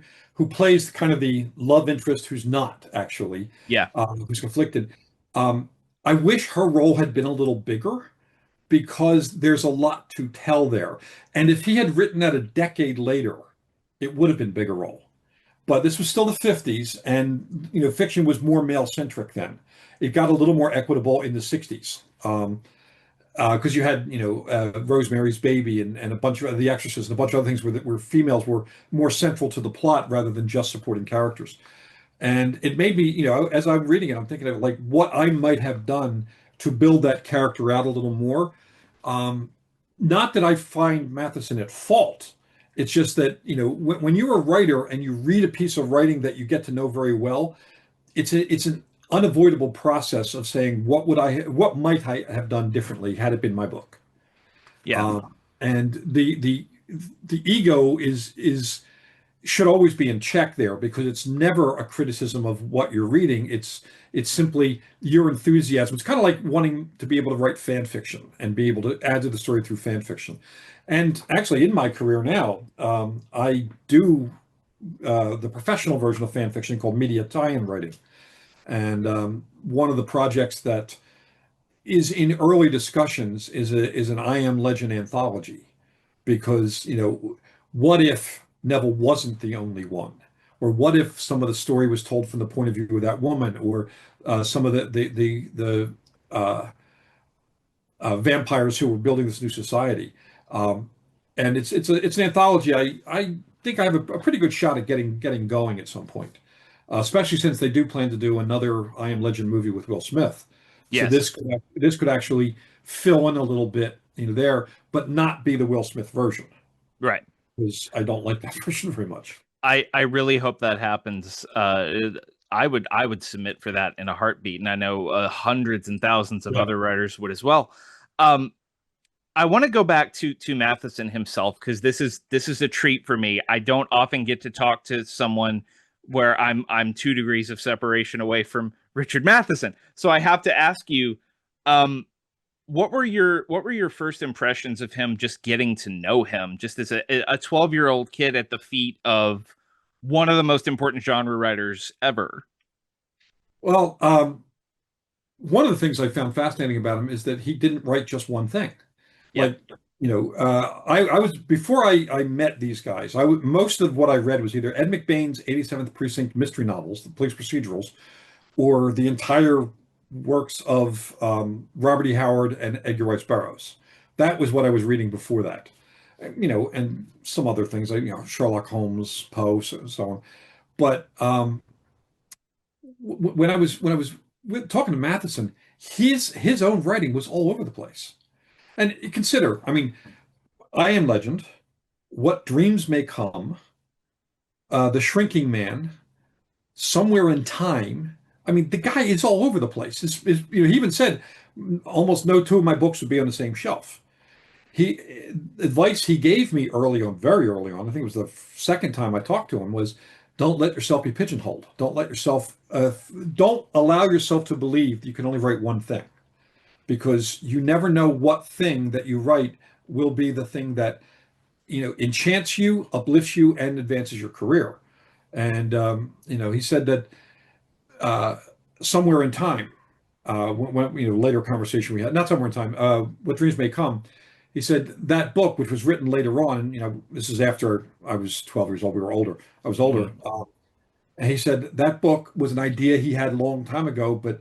plays kind of the love interest who's not actually Yeah, who's conflicted. Um, I wish her role had been a little bigger because there's a lot to tell there. And if he had written that a decade later, it would have been a bigger role. But this was still the 50s, and fiction was more male centric then. It got a little more equitable in the 60s. Because you had, Rosemary's Baby and a bunch of The Exorcist and a bunch of other things where females were more central to the plot rather than just supporting characters. And it made me, as I'm reading it, I'm thinking of like what I might have done to build that character out a little more. Um, Not that I find Matheson at fault. It's just that, when you're a writer and you read a piece of writing that you get to know very well, it's an unavoidable process of saying what might I have done differently had it been my book. yeah, And the ego is should always be in check there because it's never a criticism of what you're reading. It's simply your enthusiasm. It's kind of like wanting to be able to write fan fiction and be able to add to the story through fan fiction. And actually, in my career now, I do the professional version of fan fiction called media tie-in writing. And one of the projects that is in early discussions is an I Am Legend anthology because what if Neville wasn't the only one, or what if some of the story was told from the point of view of that woman, or some of the vampires who were building this new society. And it's an anthology. I think I have a pretty good shot at getting going at some point, especially since they do plan to do another I Am Legend movie with Will Smith. So yes, this could actually fill in a little bit there, but not be the Will Smith version right. because I don't like that version very much. I really hope that happens. I would submit for that in a heartbeat, and I know hundreds and thousands of Yeah. other writers would as well. Um, I want to go back to Matheson himself because this is a treat for me. I don't often get to talk to someone where I'm 2 degrees of separation away from Richard Matheson. So I have to ask you, um, what were your first impressions of him? Just getting to know him, just as a 12-year-old kid at the feet of one of the most important genre writers ever. Well, one of the things I found fascinating about him is that he didn't write just one thing. Yeah, Like, I was before I met these guys. Most of what I read was either Ed McBain's 87th Precinct mystery novels, the police procedurals, or the entire works of Robert E. Howard and Edgar Rice Burroughs. That was what I was reading before that. And some other things like Sherlock Holmes, Poe, so on. But when I was talking to Matheson, his own writing was all over the place. And consider, I mean, I Am Legend, What Dreams May Come, The Shrinking Man, Somewhere in Time. I mean, the guy is all over the place. He even said almost no two of my books would be on the same shelf. He Advice he gave me early on, very early on, I think it was the second time I talked to him, was don't let yourself be pigeonholed. Don't allow yourself to believe that you can only write one thing because you never know what thing that you write will be the thing that enchants you, uplifts you, and advances your career. And he said that uh, somewhere in time, later conversation we had, not somewhere in time, What Dreams May Come. He said that book, which was written later on, and this is after I was 12 years old. We were older. I was older. mhm. And he said that book was an idea he had a long time ago, but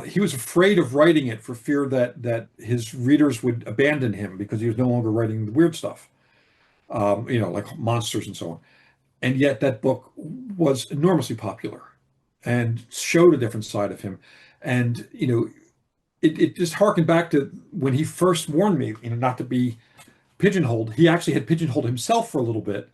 he was afraid of writing it for fear that his readers would abandon him because he was no longer writing the weird stuff, like monsters and so on. And yet that book was enormously popular and showed a different side of him. And it just harkened back to when he first warned me, not to be pigeonholed. He actually had pigeonholed himself for a little bit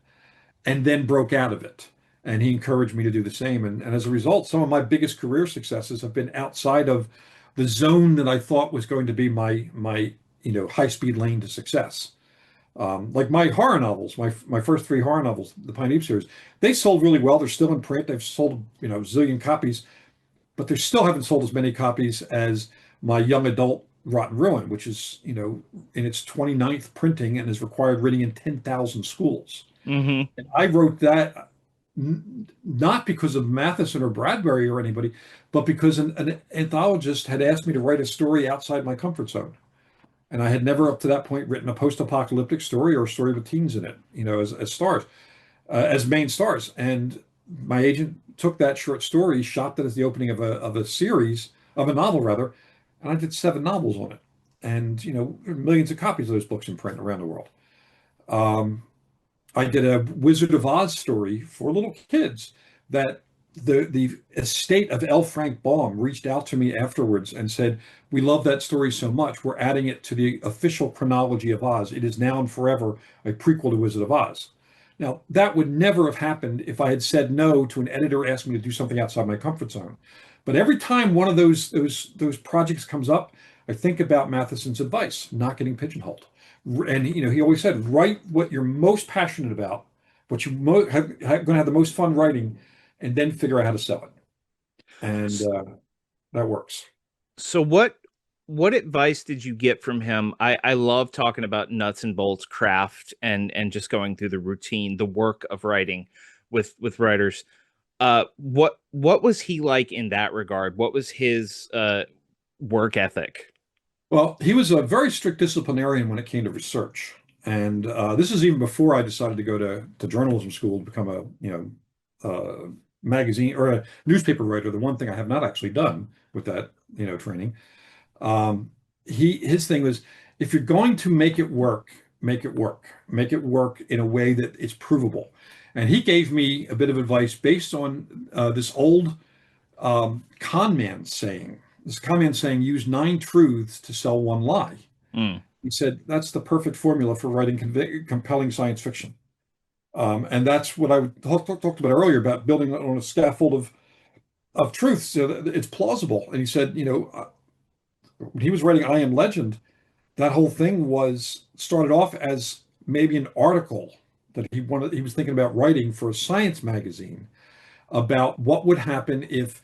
and then broke out of it. And he encouraged me to do the same. And as a result, some of my biggest career successes have been outside of the zone that I thought was going to be my high speed lane to success. Like my horror novels, my first three horror novels, the Pine Deep series, they sold really well. They're still in print. They've sold, a zillion copies, but they still haven't sold as many copies as my young adult Rotten Ruin, which is, in its 29th printing and is required reading in 10,000 schools. Hmm. And I wrote that not because of Matheson or Bradbury or anybody, but because an anthologist had asked me to write a story outside my comfort zone. And I had never up to that point written a post-apocalyptic story or a story with teens in it, as stars, as main stars. And my agent took that short story, shot that as the opening of a series, of a novel rather, and I did 7 novels on it. And, millions of copies of those books in print around the world. Um, I did a Wizard of Oz story for little kids that the estate of L. Frank Baum reached out to me afterwards and said, "We love that story so much, we're adding it to the official chronology of Oz. It is now and forever a prequel to Wizard of Oz." Now, that would never have happened if I had said no to an editor asking me to do something outside my comfort zone. But every time one of those projects comes up, I think about Matheson's advice, not getting pigeonholed. And he always said, write what you're most passionate about, what you going to have the most fun writing, and then figure out how to sell it. And that works. So what advice did you get from him? I love talking about nuts and bolts craft and just going through the routine, the work of writing with writers. What was he like in that regard? What was his work ethic? Well, he was a very strict disciplinarian when it came to research. And this is even before I decided to go to journalism school to become a, magazine or a newspaper writer. The one thing I have not actually done with that, training. Um, his thing was, if you're going to make it work, make it work. Make it work in a way that it's provable. And he gave me a bit of advice based on this old con man saying. This con man saying, use 9 truths to sell one lie. Mm. He said that's the perfect formula for writing compelling science fiction. And that's what I talked about earlier about building on a scaffold of truth so that it's plausible. And he said, when he was writing I Am Legend, that whole thing was started off as maybe an article that he was thinking about writing for a science magazine about what would happen if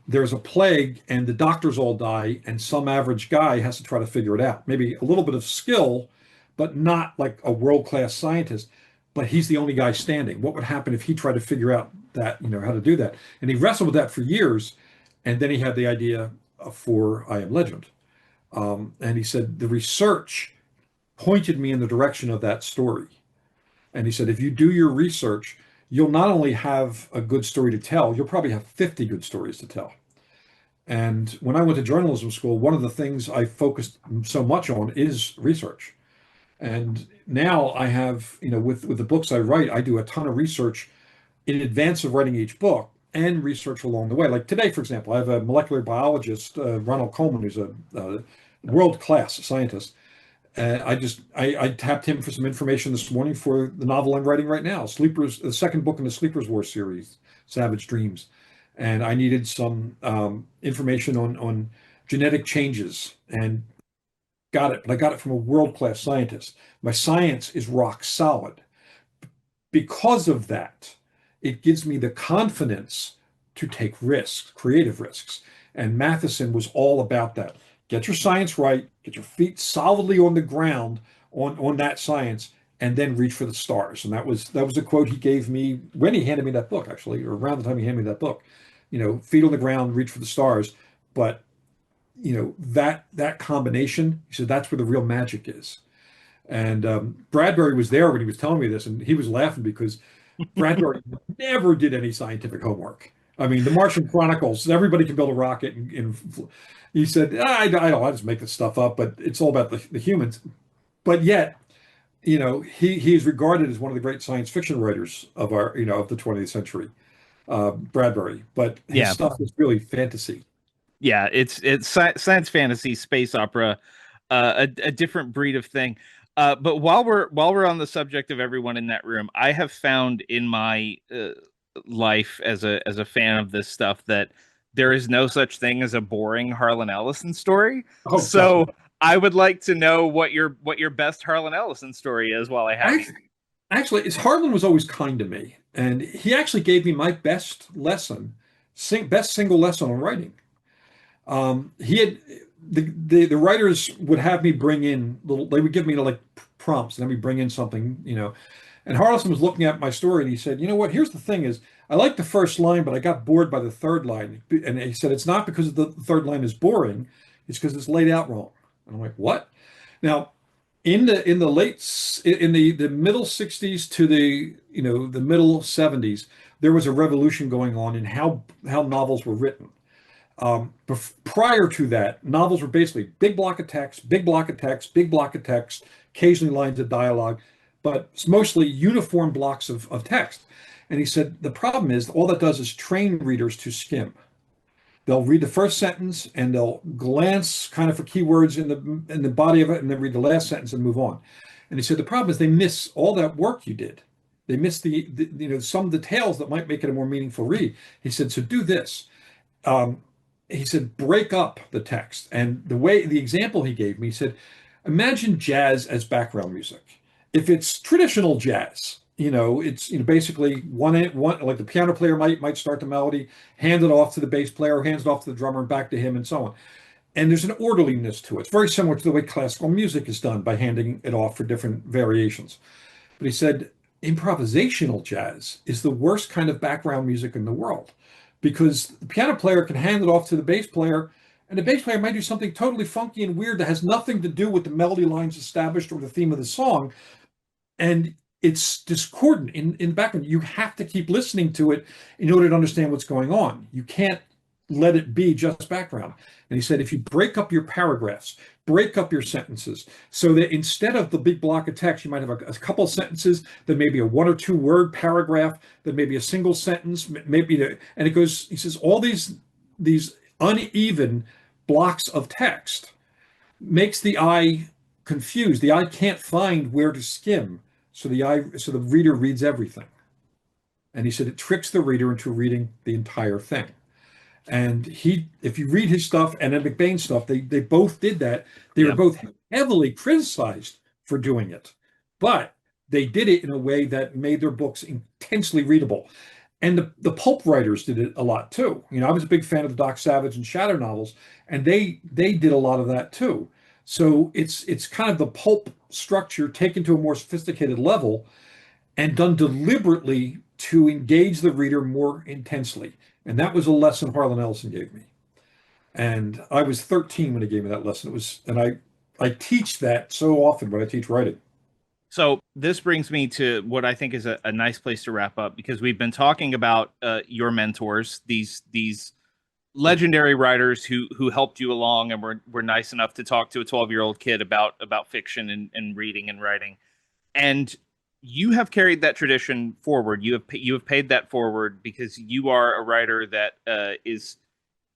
there's a plague and the doctors all die and some average guy has to try to figure it out. Maybe a little bit of skill, but not like a world-class scientist, but he's the only guy standing. What would happen if he tried to figure out that, how to do that? And he wrestled with that for years. And then he had the idea for I Am Legend. And he said, the research pointed me in the direction of that story. And he said, if you do your research, you'll not only have a good story to tell, you'll probably have 50 good stories to tell. And when I went to journalism school, one of the things I focused so much on is research. And now I have, with the books I write, I do a ton of research in advance of writing each book and research along the way. Like today, for example, I have a molecular biologist, Ronald Coleman, who's a world-class scientist. I tapped him for some information this morning for the novel I'm writing right now, Sleepers, the second book in the Sleepers War series, Savage Dreams. And I needed some information on genetic changes and got it, but I got it from a world-class scientist. My science is rock solid. Because of that, it gives me the confidence to take risks, creative risks. And Matheson was all about that. Get your science right, get your feet solidly on the ground on that science, and then reach for the stars. And that was a quote he gave me when he handed me that book, actually, or around the time he handed me that book. Feet on the ground, reach for the stars. But that combination, he said, that's where the real magic is. And Bradbury was there when he was telling me this, and he was laughing because Bradbury never did any scientific homework. I mean, the Martian Chronicles, everybody can build a rocket. And he said, I just make this stuff up, but it's all about the humans. But yet, he is regarded as one of the great science fiction writers of of the 20th century, Bradbury. But his Yeah. stuff is really fantasy. Yeah, it's science fantasy, space opera, a different breed of thing. But while we're on the subject of everyone in that room, I have found in my life as a fan of this stuff that there is no such thing as a boring Harlan Ellison story. Oh, trust So me. I would like to know what your best Harlan Ellison story is while I have you. Actually, Harlan was always kind to me, and he actually gave me my best lesson, best single lesson on writing. He had the writers would have me bring in little. They would give me like prompts, and then we bring in something. And Harlan was looking at my story, and he said, "You know what? Here's the thing: is I like the first line, but I got bored by the third line." And he said, "It's not because the third line is boring; it's because it's laid out wrong." And I'm like, "What?" Now, in the middle 60s to the middle 70s, there was a revolution going on in how novels were written. Prior to that, novels were basically big block of text, big block of text, big block of text, occasionally lines of dialogue, but it's mostly uniform blocks of text. And he said the problem is all that does is train readers to skim. They'll read the first sentence and they'll glance kind of for keywords in the body of it, and then read the last sentence and move on. And he said the problem is they miss all that work you did. They miss some details that might make it a more meaningful read. He said, so do this. He said, break up the text. And the example he gave me, he said, imagine jazz as background music. If it's traditional jazz, it's basically one like the piano player might start the melody, hand it off to the bass player, hands it off to the drummer, and back to him, and so on. And there's an orderliness to it. It's very similar to the way classical music is done by handing it off for different variations. But he said improvisational jazz is the worst kind of background music in the world, because the piano player can hand it off to the bass player, and the bass player might do something totally funky and weird that has nothing to do with the melody lines established or the theme of the song. And it's discordant in the background. You have to keep listening to it in order to understand what's going on. You can't let it be just background. And he said, if you break up your paragraphs, break up your sentences, so that instead of the big block of text, you might have a couple of sentences, then maybe a 1 or 2 word paragraph, then maybe a single sentence, and it goes, he says, all these uneven blocks of text makes the eye confused. The eye can't find where to skim. So the reader reads everything. And he said it tricks the reader into reading the entire thing. And if you read his stuff and then McBain's stuff, they both did that. They were both heavily criticized for doing it, but they did it in a way that made their books intensely readable. And the pulp writers did it a lot too. I was a big fan of the Doc Savage and Shadow novels, and they did a lot of that too. So it's kind of the pulp structure taken to a more sophisticated level and done deliberately to engage the reader more intensely. And that was a lesson Harlan Ellison gave me. And I was 13 when he gave me that lesson. I teach that so often when I teach writing. So this brings me to what I think is a nice place to wrap up, because we've been talking about your mentors, these legendary writers who helped you along and were nice enough to talk to a 12-year-old kid about fiction and reading and writing. And you have carried that tradition forward. You have paid that forward, because you are a writer that is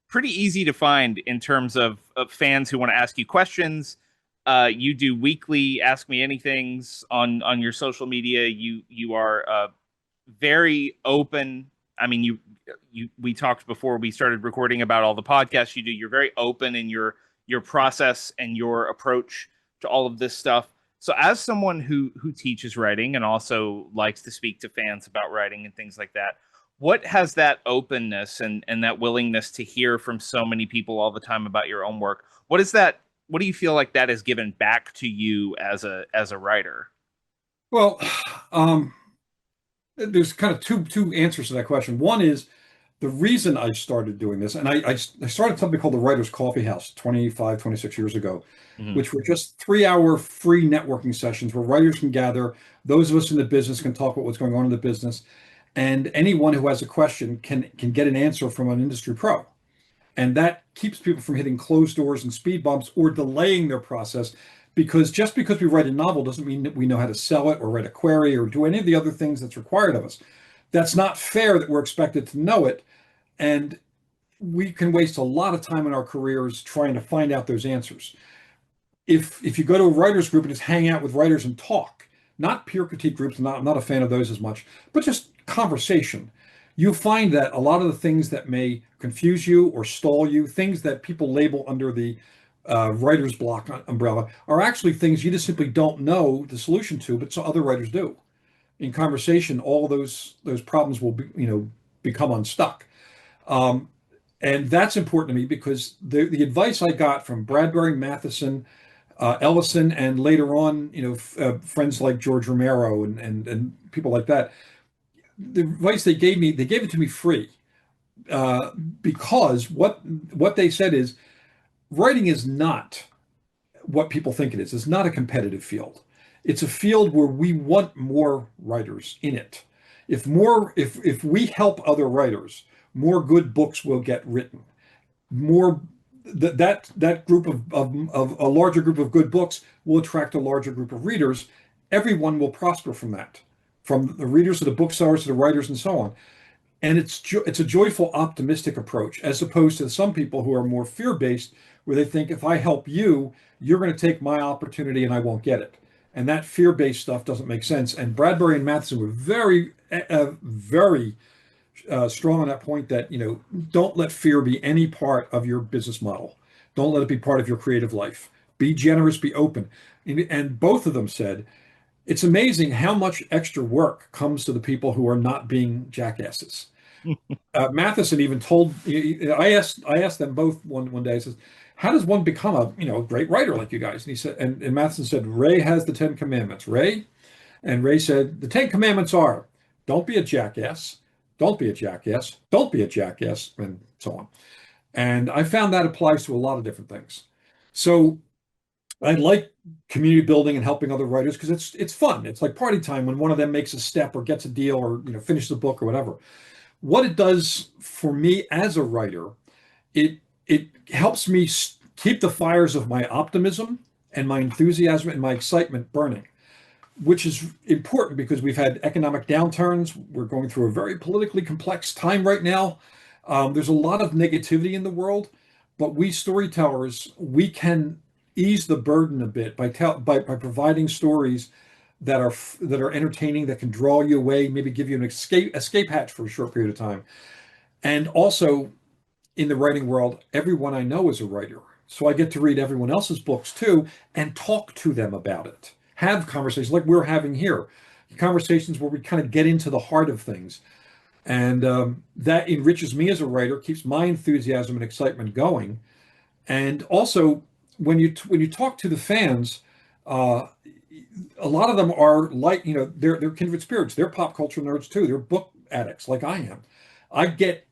pretty easy to find in terms of fans who want to ask you questions. You do weekly Ask Me Anythings on your social media. You are very open. I mean, we talked before we started recording about all the podcasts you do. You're very open in your process and your approach to all of this stuff. So as someone who teaches writing and also likes to speak to fans about writing and things like that, what has that openness and that willingness to hear from so many people all the time about your own work, what do you feel like that has given back to you as a writer? Well, there's kind of two answers to that question. One is the reason I started doing this, and I started something called the Writers Coffee House 26 years ago, which were just 3-hour free networking sessions where writers can gather. Those of us in the business can talk about what's going on in the business, and anyone who has a question can get an answer from an industry pro. And that keeps people from hitting closed doors and speed bumps or delaying their process, because just because we write a novel doesn't mean that we know how to sell it or write a query or do any of the other things that's required of us. That's not fair that we're expected to know it. And we can waste a lot of time in our careers trying to find out those answers. If you go to a writers group and just hang out with writers and talk, not peer critique groups, I'm not a fan of those as much, but just conversation, you'll find that a lot of the things that may confuse you or stall you, things that people label under the writer's block umbrella are actually things you just simply don't know the solution to, but so other writers do. In conversation, all those problems will be, become unstuck. Um, and that's important to me because the advice I got from Bradbury, Matheson, Ellison, and later on, friends like George Romero and people like that, the advice they gave it to me free, uh, because what they said is writing is not what people think it is. It's not a competitive field. It's a field where we want more writers in it. If we help other writers, more good books will get written. More that group of a larger group of good books will attract a larger group of readers. Everyone will prosper from that, from the readers to the booksellers to the writers and so on. And it's a joyful, optimistic approach, as opposed to some people who are more fear-based, where they think if I help you, you're going to take my opportunity and I won't get it. And that fear-based stuff doesn't make sense. And Bradbury and Matheson were very strong on that point that, don't let fear be any part of your business model. Don't let it be part of your creative life. Be generous, be open. And both of them said, it's amazing how much extra work comes to the people who are not being jackasses. Matheson even told, I asked them both one day, I says, how does one become a great writer like you guys? And he said, and Matheson said, Ray has the 10 commandments. Ray? And Ray said, the 10 commandments are, don't be a jackass, don't be a jackass, don't be a jackass, and so on. And I found that applies to a lot of different things. So I like community building and helping other writers because it's fun. It's like party time when one of them makes a step or gets a deal or finishes a book or whatever. What it does for me as a writer, it helps me keep the fires of my optimism and my enthusiasm and my excitement burning, which is important because we've had economic downturns. We're going through a very politically complex time right now. There's a lot of negativity in the world, but we storytellers, we can ease the burden a bit by providing stories that are entertaining, that can draw you away, maybe give you an escape hatch for a short period of time. And also in the writing world, everyone I know is a writer. So I get to read everyone else's books too and talk to them about it. Have conversations like we're having here, conversations where we kind of get into the heart of things. And that enriches me as a writer, keeps my enthusiasm and excitement going. And also, when you talk to the fans, a lot of them are like, they're kindred spirits. They're pop culture nerds too. They're book addicts like I am. I get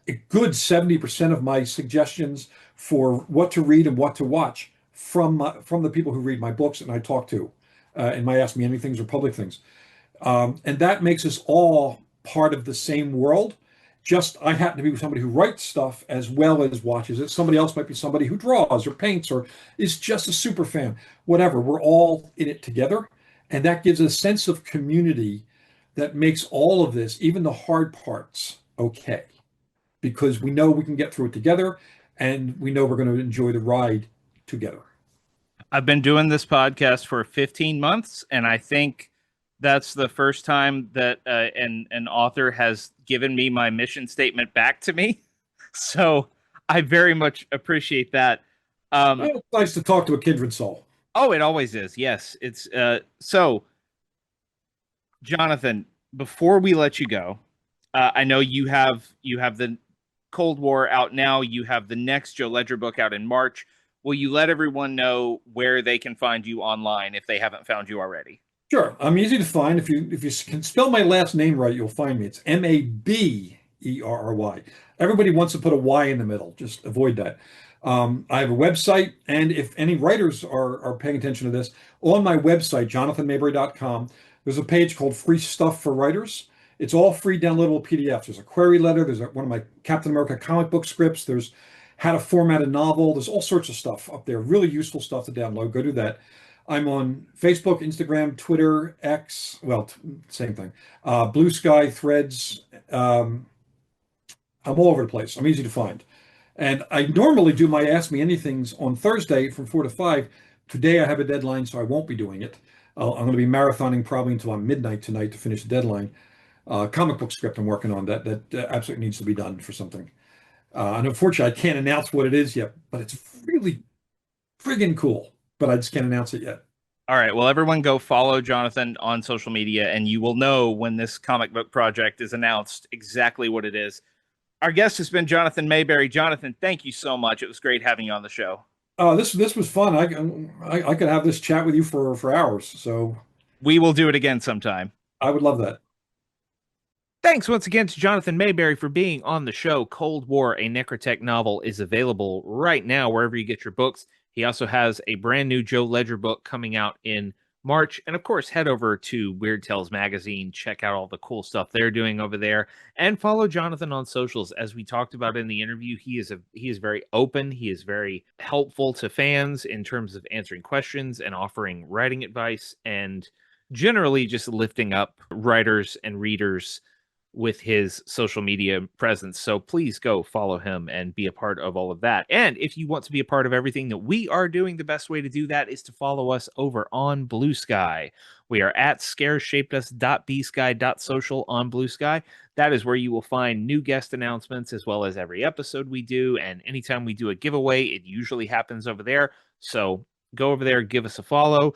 a good 70% of my suggestions for what to read and what to watch from the people who read my books and I talk to, and might ask me any things or public things. And that makes us all part of the same world. Just I happen to be somebody who writes stuff as well as watches it. Somebody else might be somebody who draws or paints or is just a super fan. Whatever. We're all in it together. And that gives a sense of community that makes all of this, even the hard parts, okay. Because we know we can get through it together and we know we're going to enjoy the ride together. I've been doing this podcast for 15 months, and I think that's the first time that an author has given me my mission statement back to me. So I very much appreciate that. Well, it's nice to talk to a kindred soul. Oh, it always is. Yes, it's so. Jonathan, before we let you go, I know you have the Cold War out now. You have the next Joe Ledger book out in March. Will you let everyone know where they can find you online if they haven't found you already? Sure, I'm easy to find. If you can spell my last name right, you'll find me. It's Maberry. Everybody wants to put a Y in the middle. Just avoid that. I have a website, and if any writers are paying attention to this, on my website, jonathanmaberry.com, there's a page called Free Stuff for Writers. It's all free downloadable PDFs. There's a query letter. There's one of my Captain America comic book scripts. There's how to format a novel. There's all sorts of stuff up there. Really useful stuff to download. Go do that. I'm on Facebook, Instagram, Twitter, X. Well, same thing. Blue Sky, Threads. I'm all over the place. I'm easy to find. And I normally do my Ask Me Anythings on Thursday from 4 to 5. Today I have a deadline, so I won't be doing it. I'm going to be marathoning probably until midnight tonight to finish the deadline. Comic book script I'm working on that absolutely needs to be done for something. And unfortunately, I can't announce what it is yet, but it's really friggin' cool, but I just can't announce it yet. All right. Well, everyone go follow Jonathan on social media, and you will know when this comic book project is announced exactly what it is. Our guest has been Jonathan Maberry. Jonathan, thank you so much. It was great having you on the show. This was fun. I could have this chat with you for hours, so We will do it again sometime. I would love that. Thanks once again to Jonathan Maberry for being on the show. Cold War, a NecroTek novel, is available right now wherever you get your books. He also has a brand new Joe Ledger book coming out in March. And of course, head over to Weird Tales Magazine, check out all the cool stuff they're doing over there, and follow Jonathan on socials. As we talked about in the interview, he is very open. He is very helpful to fans in terms of answering questions and offering writing advice, and generally just lifting up writers and readers with his social media presence. So please go follow him and be a part of all of that. And if you want to be a part of everything that we are doing, the best way to do that is to follow us over on Blue Sky. We are at scareshapedus.bsky.social on Blue Sky. That is where you will find new guest announcements as well as every episode we do. And anytime we do a giveaway, it usually happens over there. So go over there, give us a follow.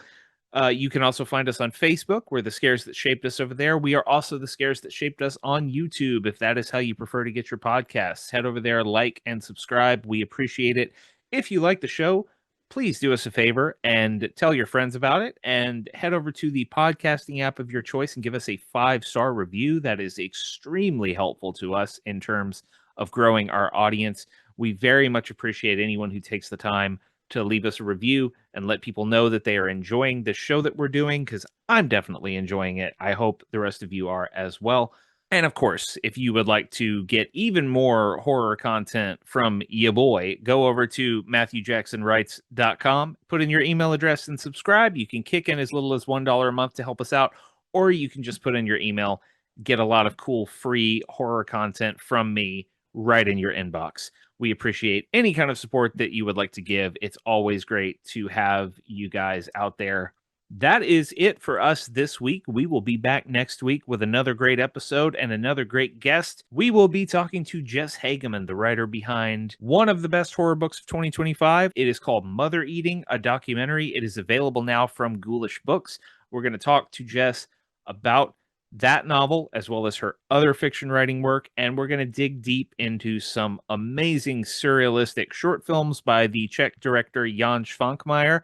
You can also find us on Facebook. We're the Scares That Shaped Us over there. We are also the Scares That Shaped Us on YouTube. If that is how you prefer to get your podcasts, head over there, like and subscribe. We appreciate it. If you like the show, please do us a favor and tell your friends about it, and head over to the podcasting app of your choice and give us a 5-star review. That is extremely helpful to us in terms of growing our audience. We very much appreciate anyone who takes the time to leave us a review and let people know that they are enjoying the show that we're doing, because I'm definitely enjoying it. I hope the rest of you are as well. And of course, if you would like to get even more horror content from ya boy, go over to MatthewJacksonWrites.com, put in your email address and subscribe. You can kick in as little as $1 a month to help us out, or you can just put in your email, get a lot of cool free horror content from me right in your inbox. We appreciate any kind of support that you would like to give. It's always great to have you guys out there. That is it for us this week. We will be back next week with another great episode and another great guest. We will be talking to Jess Hageman, the writer behind one of the best horror books of 2025. It is called Mother Eating, a documentary. It is available now from Ghoulish Books. We're going to talk to Jess about that novel, as well as her other fiction writing work, and we're going to dig deep into some amazing surrealistic short films by the Czech director Jan Švankmajer.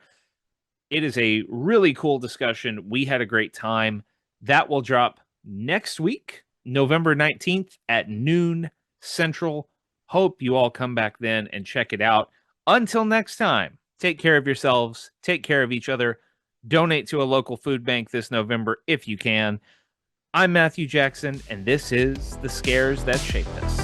It is a really cool discussion. We had a great time. That will drop next week, November 19th at noon Central. Hope you all come back then and check it out. Until next time, take care of yourselves, take care of each other, donate to a local food bank this November if you can. I'm Matthew Jackson, and this is The Scares That Shaped Us.